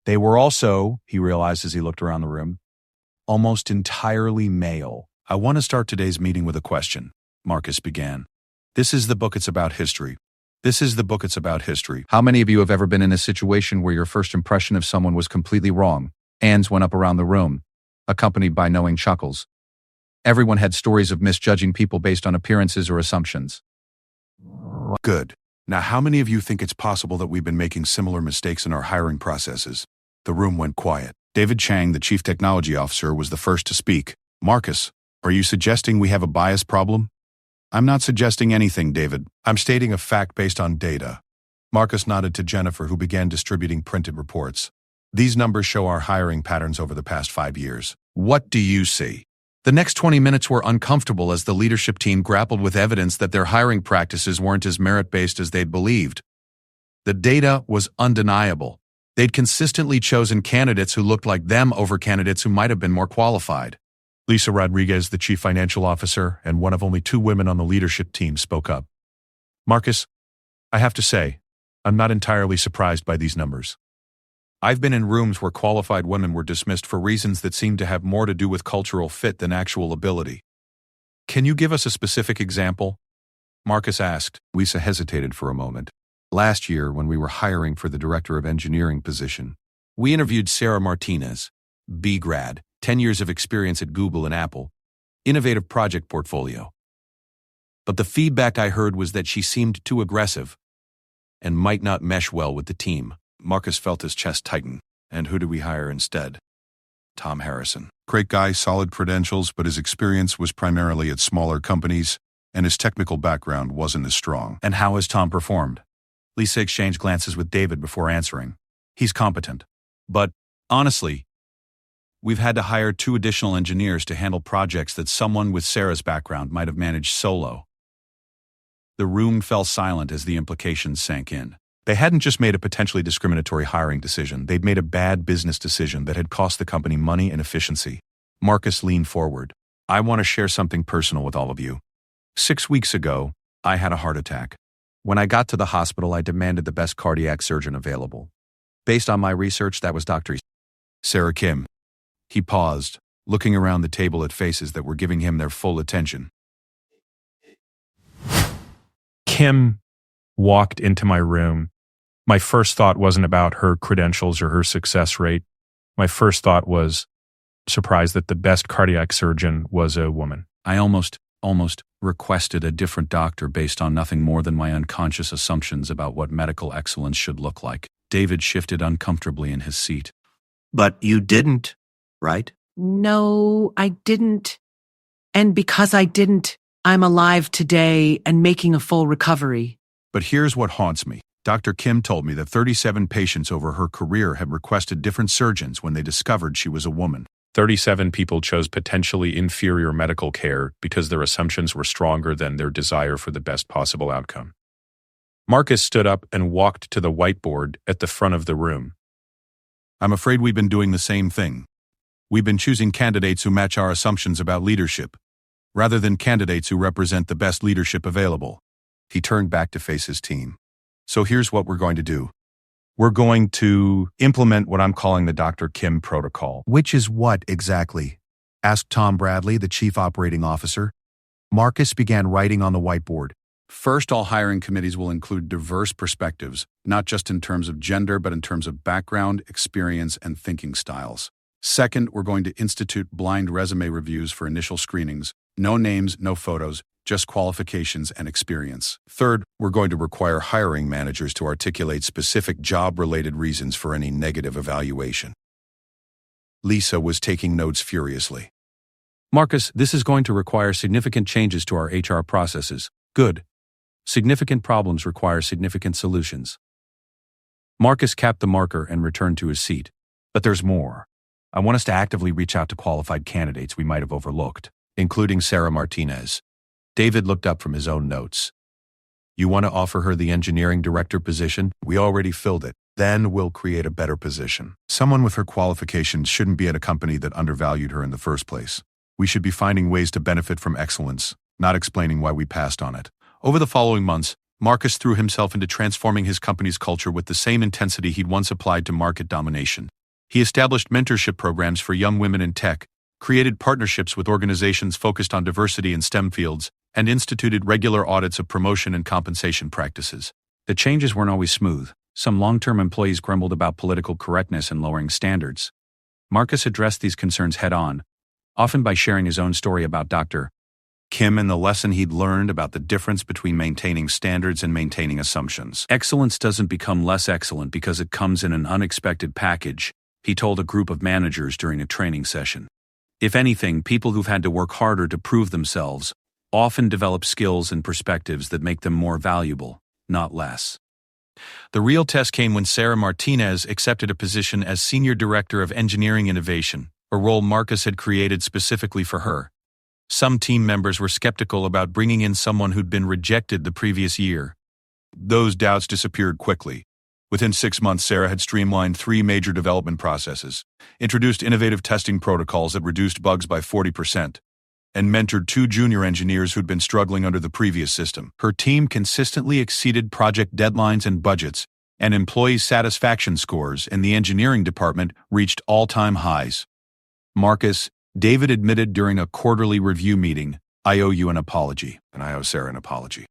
They were also, he realized as he looked around the room, almost entirely male. I want to start today's meeting with a question, Marcus began. This is the book, it's about history. This is the book, it's about history. How many of you have ever been in a situation where your first impression of someone was completely wrong? Hands went up around the room, accompanied by knowing chuckles. Everyone had stories of misjudging people based on appearances or assumptions. Good. Now, how many of you think it's possible that we've been making similar mistakes in our hiring processes? The room went quiet. David Chang, the chief technology officer, was the first to speak. Marcus, are you suggesting we have a bias problem? I'm not suggesting anything, David. I'm stating a fact based on data. Marcus nodded to Jennifer, who began distributing printed reports. These numbers show our hiring patterns over the past 5 years. What do you see? The next 20 minutes were uncomfortable as the leadership team grappled with evidence that their hiring practices weren't as merit-based as they'd believed. The data was undeniable. They'd consistently chosen candidates who looked like them over candidates who might have been more qualified. Lisa Rodriguez, the chief financial officer and one of only 2 women on the leadership team, spoke up. Marcus, I have to say, I'm not entirely surprised by these numbers. I've been in rooms where qualified women were dismissed for reasons that seemed to have more to do with cultural fit than actual ability. Can you give us a specific example? Marcus asked. Lisa hesitated for a moment. Last year, when we were hiring for the director of engineering position, we interviewed Sarah Martinez, B grad, 10 years of experience at Google and Apple, innovative project portfolio. But the feedback I heard was that she seemed too aggressive and might not mesh well with the team. Marcus felt his chest tighten. And who did we hire instead? Tom Harrison. Great guy, solid credentials, but his experience was primarily at smaller companies, and his technical background wasn't as strong. And how has Tom performed? Lisa exchanged glances with David before answering. He's competent. But, honestly, we've had to hire 2 additional engineers to handle projects that someone with Sarah's background might have managed solo. The room fell silent as the implications sank in. They hadn't just made a potentially discriminatory hiring decision, they'd made a bad business decision that had cost the company money and efficiency. Marcus leaned forward. I want to share something personal with all of you. 6 weeks ago, I had a heart attack. When I got to the hospital, I demanded the best cardiac surgeon available. Based on my research, that was Dr. Sarah Kim. He paused, looking around the table at faces that were giving him their full attention. Kim walked into my room. My first thought wasn't about her credentials or her success rate. My first thought was surprised that the best cardiac surgeon was a woman. I almost requested a different doctor based on nothing more than my unconscious assumptions about what medical excellence should look like. David shifted uncomfortably in his seat. But you didn't, right? No, I didn't. And because I didn't, I'm alive today and making a full recovery. But here's what haunts me. Dr. Kim told me that 37 patients over her career had requested different surgeons when they discovered she was a woman. 37 people chose potentially inferior medical care because their assumptions were stronger than their desire for the best possible outcome. Marcus stood up and walked to the whiteboard at the front of the room. I'm afraid we've been doing the same thing. We've been choosing candidates who match our assumptions about leadership, rather than candidates who represent the best leadership available. He turned back to face his team. So here's what we're going to do. We're going to implement what I'm calling the Dr. Kim protocol. Which is what exactly? Asked Tom Bradley, the chief operating officer. Marcus began writing on the whiteboard. First, all hiring committees will include diverse perspectives, not just in terms of gender, but in terms of background, experience, and thinking styles. Second, we're going to institute blind resume reviews for initial screenings. No names, no photos, just qualifications and experience. Third, we're going to require hiring managers to articulate specific job-related reasons for any negative evaluation. Lisa was taking notes furiously. Marcus, this is going to require significant changes to our HR processes. Good. Significant problems require significant solutions. Marcus capped the marker and returned to his seat. But there's more. I want us to actively reach out to qualified candidates we might have overlooked, including Sarah Martinez. David looked up from his own notes. You want to offer her the engineering director position? We already filled it. Then we'll create a better position. Someone with her qualifications shouldn't be at a company that undervalued her in the first place. We should be finding ways to benefit from excellence, not explaining why we passed on it. Over the following months, Marcus threw himself into transforming his company's culture with the same intensity he'd once applied to market domination. He established mentorship programs for young women in tech, created partnerships with organizations focused on diversity in STEM fields, and instituted regular audits of promotion and compensation practices. The changes weren't always smooth. Some long-term employees grumbled about political correctness and lowering standards. Marcus addressed these concerns head-on, often by sharing his own story about Dr. Kim and the lesson he'd learned about the difference between maintaining standards and maintaining assumptions. Excellence doesn't become less excellent because it comes in an unexpected package, he told a group of managers during a training session. If anything, people who've had to work harder to prove themselves often develop skills and perspectives that make them more valuable, not less. The real test came when Sarah Martinez accepted a position as Senior Director of Engineering Innovation, a role Marcus had created specifically for her. Some team members were skeptical about bringing in someone who'd been rejected the previous year. Those doubts disappeared quickly. Within 6 months, Sarah had streamlined 3 major development processes, introduced innovative testing protocols that reduced bugs by 40%, and mentored 2 junior engineers who'd been struggling under the previous system. Her team consistently exceeded project deadlines and budgets, and employee satisfaction scores in the engineering department reached all-time highs. Marcus, David admitted during a quarterly review meeting, I owe you an apology. And I owe Sarah an apology.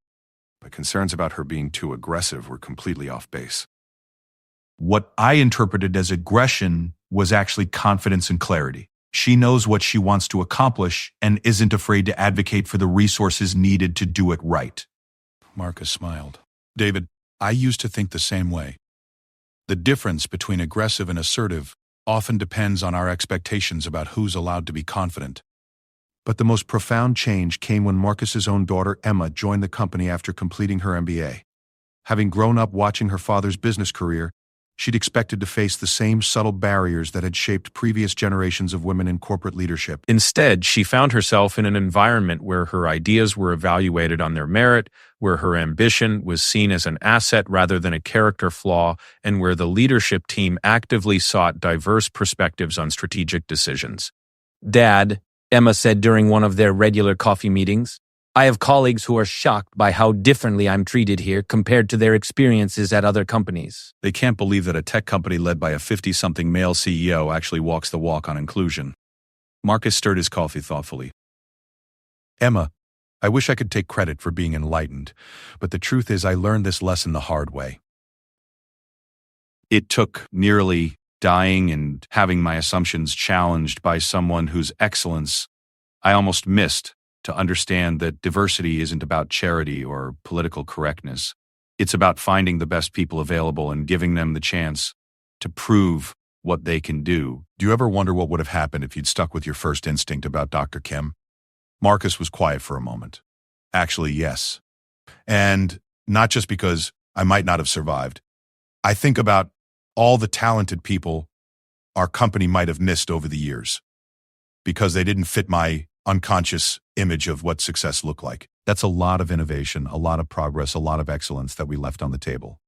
My concerns about her being too aggressive were completely off base. What I interpreted as aggression was actually confidence and clarity. She knows what she wants to accomplish and isn't afraid to advocate for the resources needed to do it right. Marcus smiled. David, I used to think the same way. The difference between aggressive and assertive often depends on our expectations about who's allowed to be confident. But the most profound change came when Marcus's own daughter Emma joined the company after completing her MBA. Having grown up watching her father's business career, she'd expected to face the same subtle barriers that had shaped previous generations of women in corporate leadership. Instead, she found herself in an environment where her ideas were evaluated on their merit, where her ambition was seen as an asset rather than a character flaw, and where the leadership team actively sought diverse perspectives on strategic decisions. Dad, Emma said during one of their regular coffee meetings, I have colleagues who are shocked by how differently I'm treated here compared to their experiences at other companies. They can't believe that a tech company led by a 50-something male CEO actually walks the walk on inclusion. Marcus stirred his coffee thoughtfully. Emma, I wish I could take credit for being enlightened, but the truth is I learned this lesson the hard way. It took nearly dying and having my assumptions challenged by someone whose excellence I almost missed to understand that diversity isn't about charity or political correctness. It's about finding the best people available and giving them the chance to prove what they can do. Do you ever wonder what would have happened if you'd stuck with your first instinct about Dr. Kim? Marcus was quiet for a moment. Actually, yes. And not just because I might not have survived. I think about all the talented people our company might have missed over the years because they didn't fit my unconscious image of what success looked like. That's a lot of innovation, a lot of progress, a lot of excellence that we left on the table.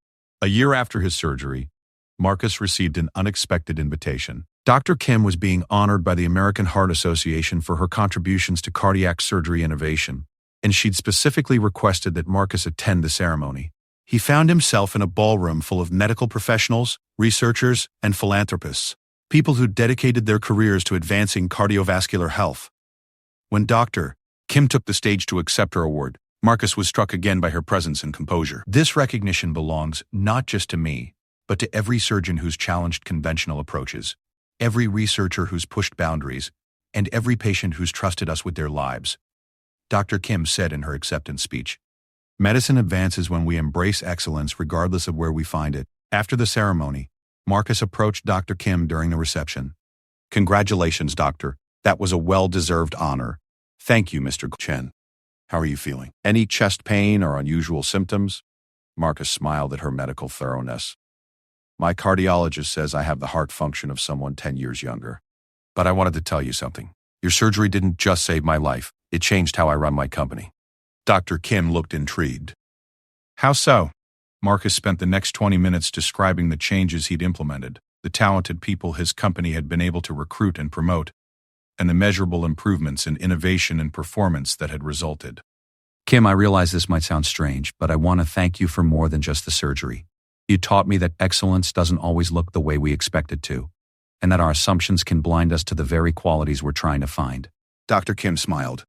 A year after his surgery, Marcus received an unexpected invitation. Dr. Kim was being honored by the American Heart Association for her contributions to cardiac surgery innovation, and she'd specifically requested that Marcus attend the ceremony. He found himself in a ballroom full of medical professionals, researchers, and philanthropists, people who dedicated their careers to advancing cardiovascular health. When Dr. Kim took the stage to accept her award, Marcus was struck again by her presence and composure. This recognition belongs not just to me, but to every surgeon who's challenged conventional approaches, every researcher who's pushed boundaries, and every patient who's trusted us with their lives. Dr. Kim said in her acceptance speech, "Medicine advances when we embrace excellence regardless of where we find it." After the ceremony, Marcus approached Dr. Kim during the reception. "Congratulations, doctor. That was a well-deserved honor. Thank you, Mr. Chen. How are you feeling? Any chest pain or unusual symptoms?" Marcus smiled at her medical thoroughness. "My cardiologist says I have the heart function of someone 10 years younger. But I wanted to tell you something. Your surgery didn't just save my life. It changed how I run my company." Dr. Kim looked intrigued. "How so?" Marcus spent the next 20 minutes describing the changes he'd implemented, the talented people his company had been able to recruit and promote, and the measurable improvements in innovation and performance that had resulted. "Kim, I realize this might sound strange, but I want to thank you for more than just the surgery. You taught me that excellence doesn't always look the way we expect it to, and that our assumptions can blind us to the very qualities we're trying to find." Dr. Kim smiled.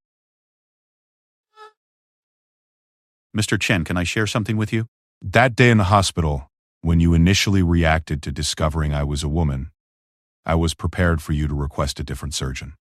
"Mr. Chen, can I share something with you? That day in the hospital, when you initially reacted to discovering I was a woman, I was prepared for you to request a different surgeon.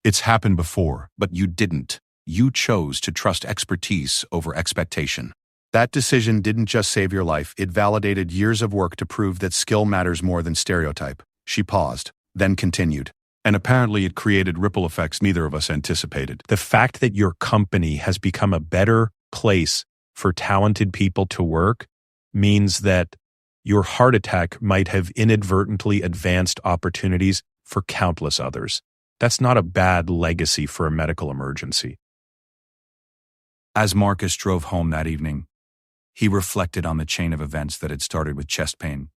It's happened before, but you didn't. You chose to trust expertise over expectation. That decision didn't just save your life, it validated years of work to prove that skill matters more than stereotype." She paused, then continued. "And apparently it created ripple effects neither of us anticipated." The fact that your company has become a better place for talented people to work means that your heart attack might have inadvertently advanced opportunities for countless others. That's not a bad legacy for a medical emergency. As Marcus drove home that evening, he reflected on the chain of events that had started with chest pain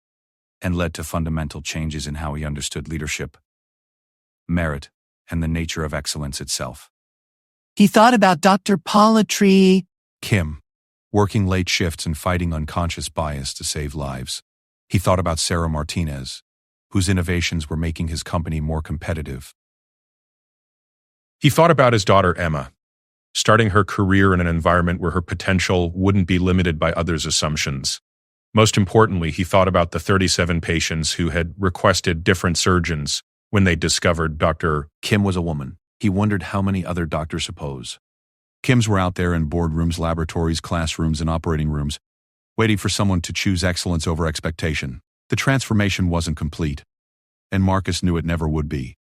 and led to fundamental changes in how he understood leadership, merit, and the nature of excellence itself. He thought about Dr. Paula Tree. Kim, working late shifts and fighting unconscious bias to save lives. He thought about Sarah Martinez, whose innovations were making his company more competitive. He thought about his daughter Emma, starting her career in an environment where her potential wouldn't be limited by others' assumptions. Most importantly, he thought about the 37 patients who had requested different surgeons when they discovered Dr. Kim was a woman. He wondered how many other doctors suppose. Kims were out there in boardrooms, laboratories, classrooms, and operating rooms, waiting for someone to choose excellence over expectation. The transformation wasn't complete, and Marcus knew it never would be.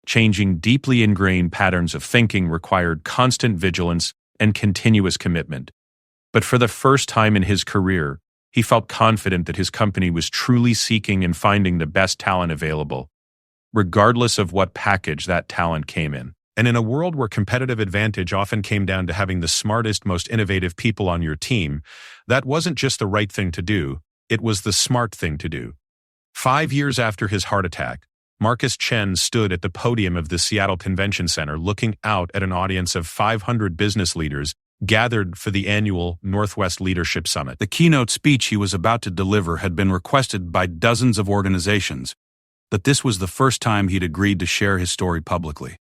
Changing deeply ingrained patterns of thinking required constant vigilance and continuous commitment. But for the first time in his career, he felt confident that his company was truly seeking and finding the best talent available, regardless of what package that talent came in. And in a world where competitive advantage often came down to having the smartest, most innovative people on your team, that wasn't just the right thing to do, it was the smart thing to do. 5 years after his heart attack, Marcus Chen stood at the podium of the Seattle Convention Center looking out at an audience of 500 business leaders gathered for the annual Northwest Leadership Summit. The keynote speech he was about to deliver had been requested by dozens of organizations, but this was the first time he'd agreed to share his story publicly.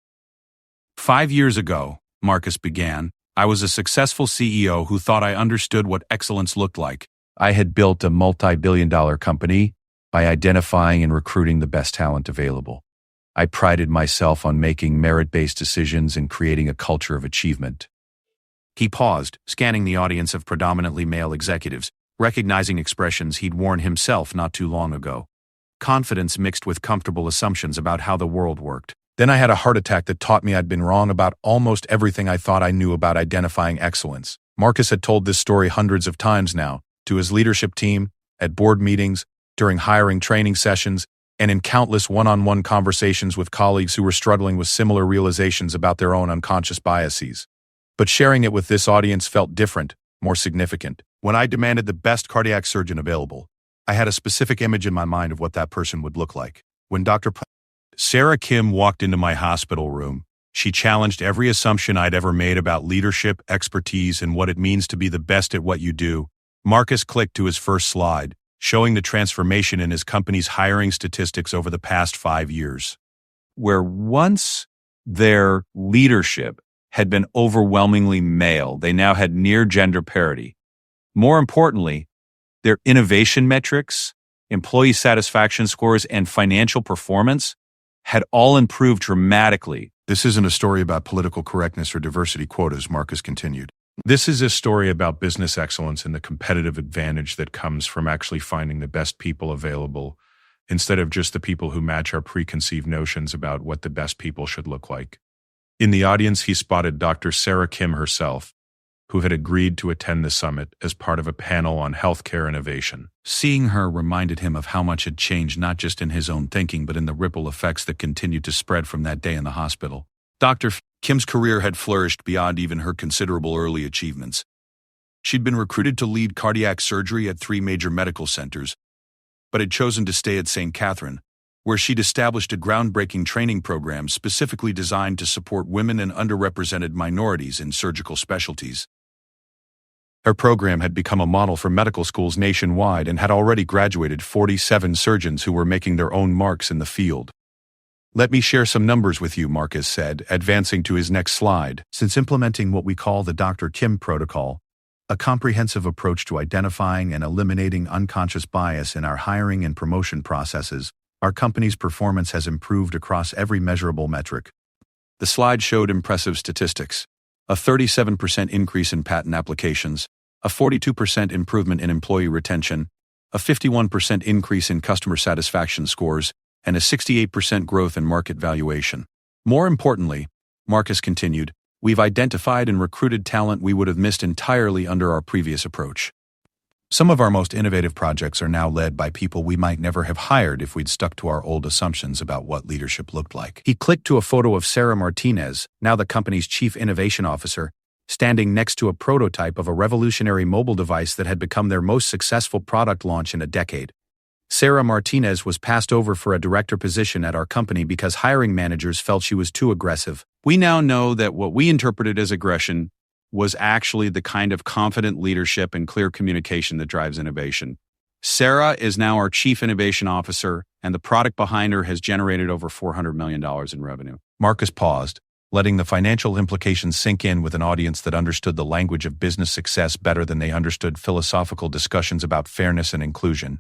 5 years ago, Marcus began, I was a successful CEO who thought I understood what excellence looked like. I had built a multi-billion-dollar company by identifying and recruiting the best talent available. I prided myself on making merit-based decisions and creating a culture of achievement. He paused, scanning the audience of predominantly male executives, recognizing expressions he'd worn himself not too long ago. confidence mixed with comfortable assumptions about how the world worked. Then I had a heart attack that taught me I'd been wrong about almost everything I thought I knew about identifying excellence. Marcus had told this story hundreds of times now, to his leadership team, at board meetings, during hiring training sessions, and in countless one-on-one conversations with colleagues who were struggling with similar realizations about their own unconscious biases. But sharing it with this audience felt different, more significant. When I demanded the best cardiac surgeon available, I had a specific image in my mind of what that person would look like. When Sarah Kim walked into my hospital room, she challenged every assumption I'd ever made about leadership, expertise, and what it means to be the best at what you do. Marcus clicked to his first slide, showing the transformation in his company's hiring statistics over the past 5 years. Where once their leadership had been overwhelmingly male, they now had near gender parity. More importantly, their innovation metrics, employee satisfaction scores, and financial performance had all improved dramatically. This isn't a story about political correctness or diversity quotas, Marcus continued. This is a story about business excellence and the competitive advantage that comes from actually finding the best people available instead of just the people who match our preconceived notions about what the best people should look like. In the audience, he spotted Dr. Sarah Kim herself, who had agreed to attend the summit as part of a panel on healthcare innovation. Seeing her reminded him of how much had changed not just in his own thinking but in the ripple effects that continued to spread from that day in the hospital. Dr. Kim's career had flourished beyond even her considerable early achievements. She'd been recruited to lead cardiac surgery at 3 major medical centers, but had chosen to stay at St. Catherine, where she'd established a groundbreaking training program specifically designed to support women and underrepresented minorities in surgical specialties. Her program had become a model for medical schools nationwide and had already graduated 47 surgeons who were making their own marks in the field. Let me share some numbers with you, Marcus said, advancing to his next slide. Since implementing what we call the Dr. Kim protocol, a comprehensive approach to identifying and eliminating unconscious bias in our hiring and promotion processes, our company's performance has improved across every measurable metric. The slide showed impressive statistics: a 37% increase in patent applications, a 42% improvement in employee retention, a 51% increase in customer satisfaction scores, and a 68% growth in market valuation. More importantly, Marcus continued, we've identified and recruited talent we would have missed entirely under our previous approach. Some of our most innovative projects are now led by people we might never have hired if we'd stuck to our old assumptions about what leadership looked like. He clicked to a photo of Sarah Martinez, now the company's chief innovation officer, standing next to a prototype of a revolutionary mobile device that had become their most successful product launch in a decade. Sarah Martinez was passed over for a director position at our company because hiring managers felt she was too aggressive. We now know that what we interpreted as aggression was actually the kind of confident leadership and clear communication that drives innovation. Sarah is now our chief innovation officer, and the product behind her has generated over $400 million in revenue. Marcus paused, letting the financial implications sink in with an audience that understood the language of business success better than they understood philosophical discussions about fairness and inclusion.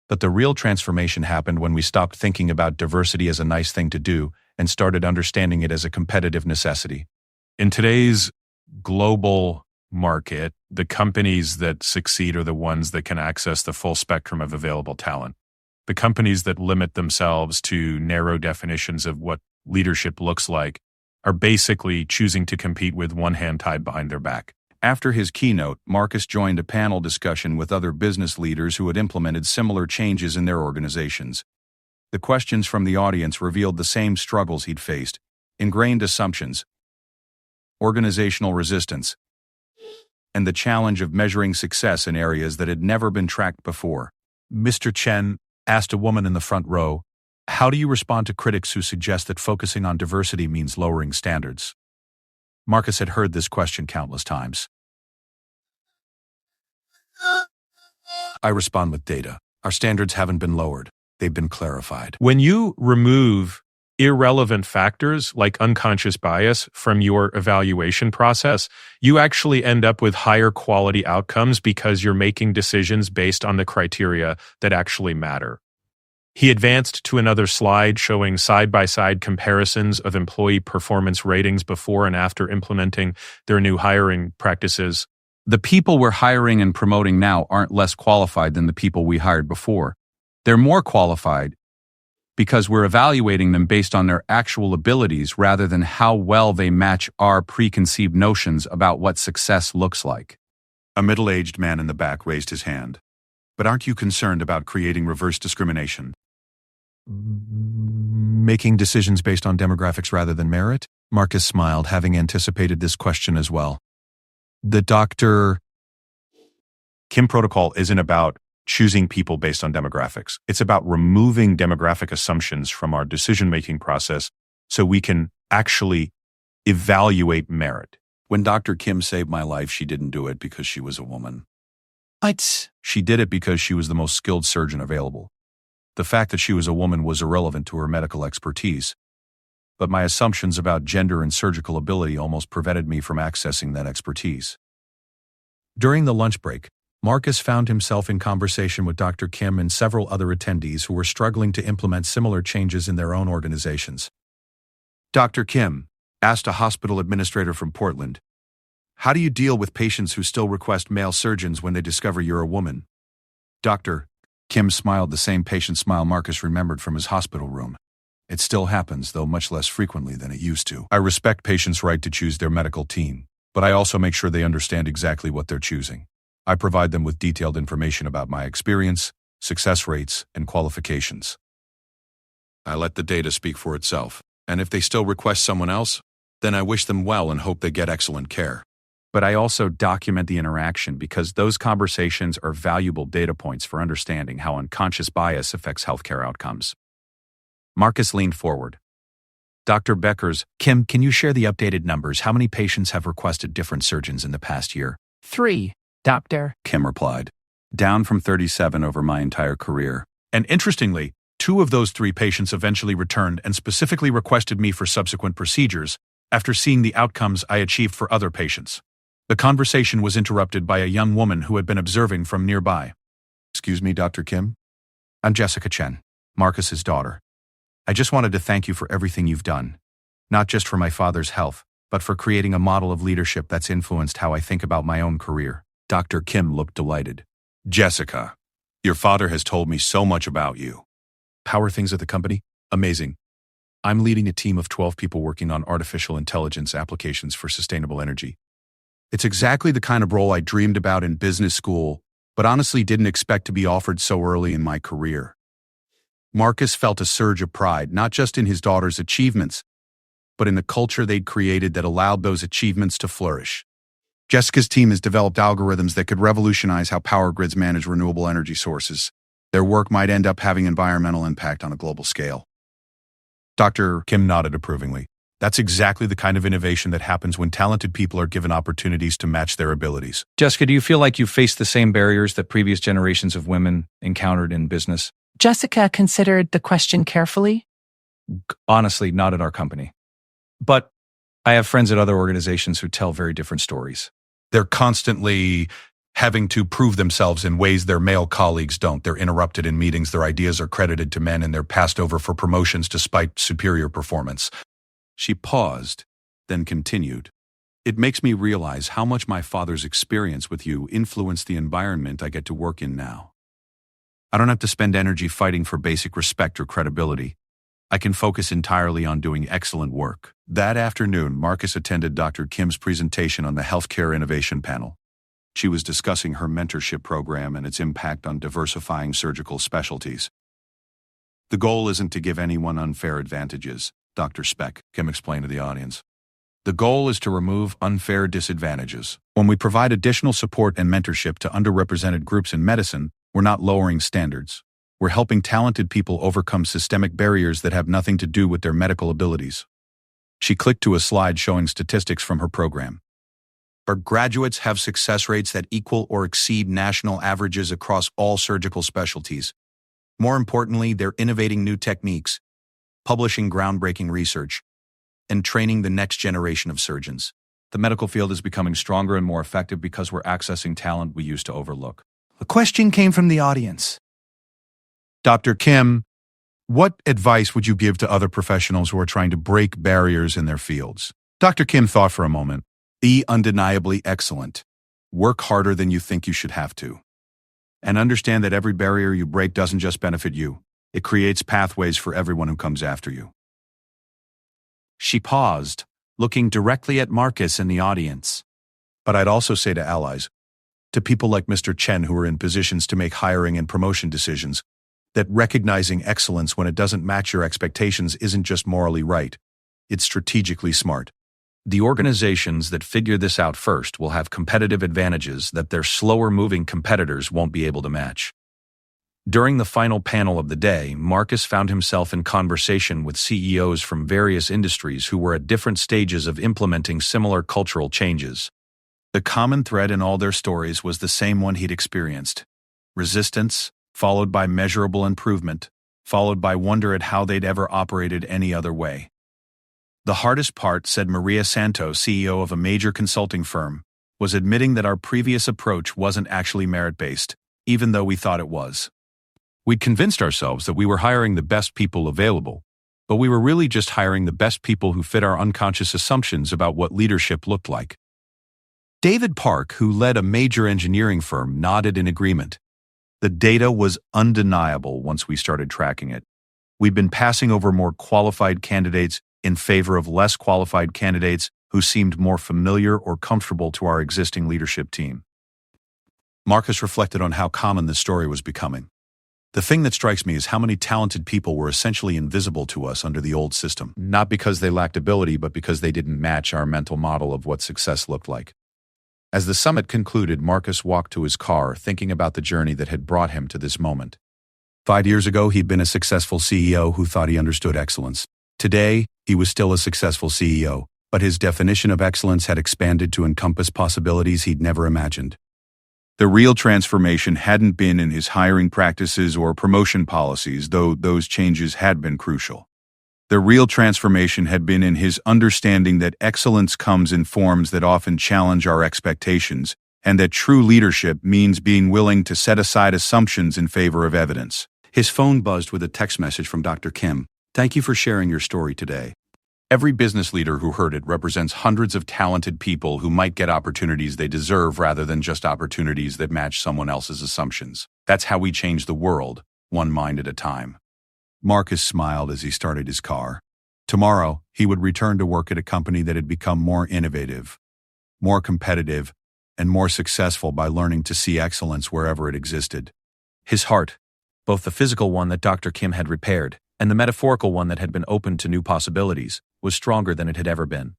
But the real transformation happened when we stopped thinking about diversity as a nice thing to do and started understanding it as a competitive necessity. In today's global market, the companies that succeed are the ones that can access the full spectrum of available talent. The companies that limit themselves to narrow definitions of what leadership looks like are basically choosing to compete with one hand tied behind their back. After his keynote, Marcus joined a panel discussion with other business leaders who had implemented similar changes in their organizations. The questions from the audience revealed the same struggles he'd faced: ingrained assumptions, organizational resistance, and the challenge of measuring success in areas that had never been tracked before. Mr. Chen asked a woman in the front row, how do you respond to critics who suggest that focusing on diversity means lowering standards? Marcus had heard this question countless times. I respond with data. Our standards haven't been lowered. They've been clarified. When you remove irrelevant factors like unconscious bias from your evaluation process, you actually end up with higher quality outcomes because you're making decisions based on the criteria that actually matter. He advanced to another slide showing side-by-side comparisons of employee performance ratings before and after implementing their new hiring practices. The people we're hiring and promoting now aren't less qualified than the people we hired before. They're more qualified because we're evaluating them based on their actual abilities rather than how well they match our preconceived notions about what success looks like. A middle-aged man in the back raised his hand. But aren't you concerned about creating reverse discrimination? Making decisions based on demographics rather than merit? Marcus smiled, having anticipated this question as well. The Dr. Kim protocol isn't about choosing people based on demographics. It's about removing demographic assumptions from our decision-making process so we can actually evaluate merit. When Dr. Kim saved my life, she didn't do it because she was a woman. She did it because she was the most skilled surgeon available. The fact that she was a woman was irrelevant to her medical expertise, but my assumptions about gender and surgical ability almost prevented me from accessing that expertise. During the lunch break, Marcus found himself in conversation with Dr. Kim and several other attendees who were struggling to implement similar changes in their own organizations. Dr. Kim asked a hospital administrator from Portland, "How do you deal with patients who still request male surgeons when they discover you're a woman?" Dr. Kim smiled the same patient smile Marcus remembered from his hospital room. It still happens, though much less frequently than it used to. I respect patients' right to choose their medical team, but I also make sure they understand exactly what they're choosing. I provide them with detailed information about my experience, success rates, and qualifications. I let the data speak for itself, and if they still request someone else, then I wish them well and hope they get excellent care. But I also document the interaction because those conversations are valuable data points for understanding how unconscious bias affects healthcare outcomes. Marcus leaned forward. Dr. Beckers, Kim, can you share the updated numbers? How many patients have requested different surgeons in the past year? 3, Doctor. Kim replied, down from 37 over my entire career. And interestingly, 2 of those 3 patients eventually returned and specifically requested me for subsequent procedures after seeing the outcomes I achieved for other patients. The conversation was interrupted by a young woman who had been observing from nearby. Excuse me, Dr. Kim? I'm Jessica Chen, Marcus's daughter. I just wanted to thank you for everything you've done, not just for my father's health, but for creating a model of leadership that's influenced how I think about my own career. Dr. Kim looked delighted. Jessica, your father has told me so much about you. How are things at the company? Amazing. I'm leading a team of 12 people working on artificial intelligence applications for sustainable energy. It's exactly the kind of role I dreamed about in business school, but honestly didn't expect to be offered so early in my career. Marcus felt a surge of pride, not just in his daughter's achievements, but in the culture they'd created that allowed those achievements to flourish. Jessica's team has developed algorithms that could revolutionize how power grids manage renewable energy sources. Their work might end up having environmental impact on a global scale. Dr. Kim nodded approvingly. That's exactly the kind of innovation that happens when talented people are given opportunities to match their abilities. Jessica, do you feel like you've faced the same barriers that previous generations of women encountered in business? Jessica considered the question carefully. Honestly, not at our company. But I have friends at other organizations who tell very different stories. They're constantly having to prove themselves in ways their male colleagues don't. They're interrupted in meetings, their ideas are credited to men, and they're passed over for promotions despite superior performance. She paused, then continued. It makes me realize how much my father's experience with you influenced the environment I get to work in now. I don't have to spend energy fighting for basic respect or credibility. I can focus entirely on doing excellent work. That afternoon, Marcus attended Dr. Kim's presentation on the Healthcare Innovation Panel. She was discussing her mentorship program and its impact on diversifying surgical specialties. The goal isn't to give anyone unfair advantages, Dr. Speck, Kim explained to the audience. The goal is to remove unfair disadvantages. When we provide additional support and mentorship to underrepresented groups in medicine, we're not lowering standards. We're helping talented people overcome systemic barriers that have nothing to do with their medical abilities. She clicked to a slide showing statistics from her program. Our graduates have success rates that equal or exceed national averages across all surgical specialties. More importantly, they're innovating new techniques, publishing groundbreaking research, and training the next generation of surgeons. The medical field is becoming stronger and more effective because we're accessing talent we used to overlook. A question came from the audience. Dr. Kim, what advice would you give to other professionals who are trying to break barriers in their fields? Dr. Kim thought for a moment. Be undeniably excellent. Work harder than you think you should have to. And understand that every barrier you break doesn't just benefit you. It creates pathways for everyone who comes after you. She paused, looking directly at Marcus in the audience. But I'd also say to allies, to people like Mr. Chen who are in positions to make hiring and promotion decisions, that recognizing excellence when it doesn't match your expectations isn't just morally right, it's strategically smart. The organizations that figure this out first will have competitive advantages that their slower-moving competitors won't be able to match. During the final panel of the day, Marcus found himself in conversation with CEOs from various industries who were at different stages of implementing similar cultural changes. The common thread in all their stories was the same one he'd experienced: resistance, followed by measurable improvement, followed by wonder at how they'd ever operated any other way. The hardest part, said Maria Santos, CEO of a major consulting firm, was admitting that our previous approach wasn't actually merit-based, even though we thought it was. We'd convinced ourselves that we were hiring the best people available, but we were really just hiring the best people who fit our unconscious assumptions about what leadership looked like. David Park, who led a major engineering firm, nodded in agreement. The data was undeniable once we started tracking it. We'd been passing over more qualified candidates in favor of less qualified candidates who seemed more familiar or comfortable to our existing leadership team. Marcus reflected on how common this story was becoming. The thing that strikes me is how many talented people were essentially invisible to us under the old system, not because they lacked ability, but because they didn't match our mental model of what success looked like. As the summit concluded, Marcus walked to his car, thinking about the journey that had brought him to this moment. 5 years ago, he'd been a successful CEO who thought he understood excellence. Today, he was still a successful CEO, but his definition of excellence had expanded to encompass possibilities he'd never imagined. The real transformation hadn't been in his hiring practices or promotion policies, though those changes had been crucial. The real transformation had been in his understanding that excellence comes in forms that often challenge our expectations, and that true leadership means being willing to set aside assumptions in favor of evidence. His phone buzzed with a text message from Dr. Kim. Thank you for sharing your story today. Every business leader who heard it represents hundreds of talented people who might get opportunities they deserve rather than just opportunities that match someone else's assumptions. That's how we change the world, one mind at a time. Marcus smiled as he started his car. Tomorrow, he would return to work at a company that had become more innovative, more competitive, and more successful by learning to see excellence wherever it existed. His heart, both the physical one that Dr. Kim had repaired and the metaphorical one that had been opened to new possibilities, was stronger than it had ever been.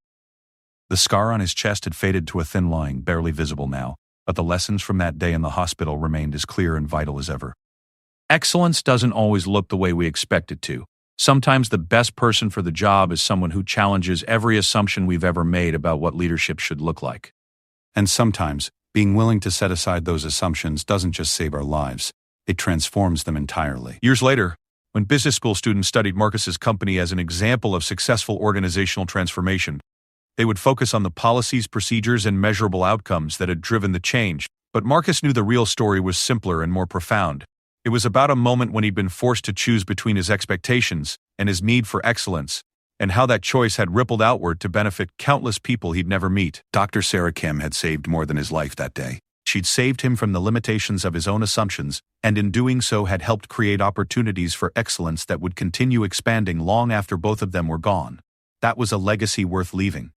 The scar on his chest had faded to a thin line, barely visible now, but the lessons from that day in the hospital remained as clear and vital as ever. Excellence doesn't always look the way we expect it to. Sometimes the best person for the job is someone who challenges every assumption we've ever made about what leadership should look like. And sometimes, being willing to set aside those assumptions doesn't just save our lives, it transforms them entirely. Years later, when business school students studied Marcus's company as an example of successful organizational transformation, they would focus on the policies, procedures, and measurable outcomes that had driven the change. But Marcus knew the real story was simpler and more profound. It was about a moment when he'd been forced to choose between his expectations and his need for excellence, and how that choice had rippled outward to benefit countless people he'd never meet. Dr. Sarah Kim had saved more than his life that day. She'd saved him from the limitations of his own assumptions, and in doing so had helped create opportunities for excellence that would continue expanding long after both of them were gone. That was a legacy worth leaving.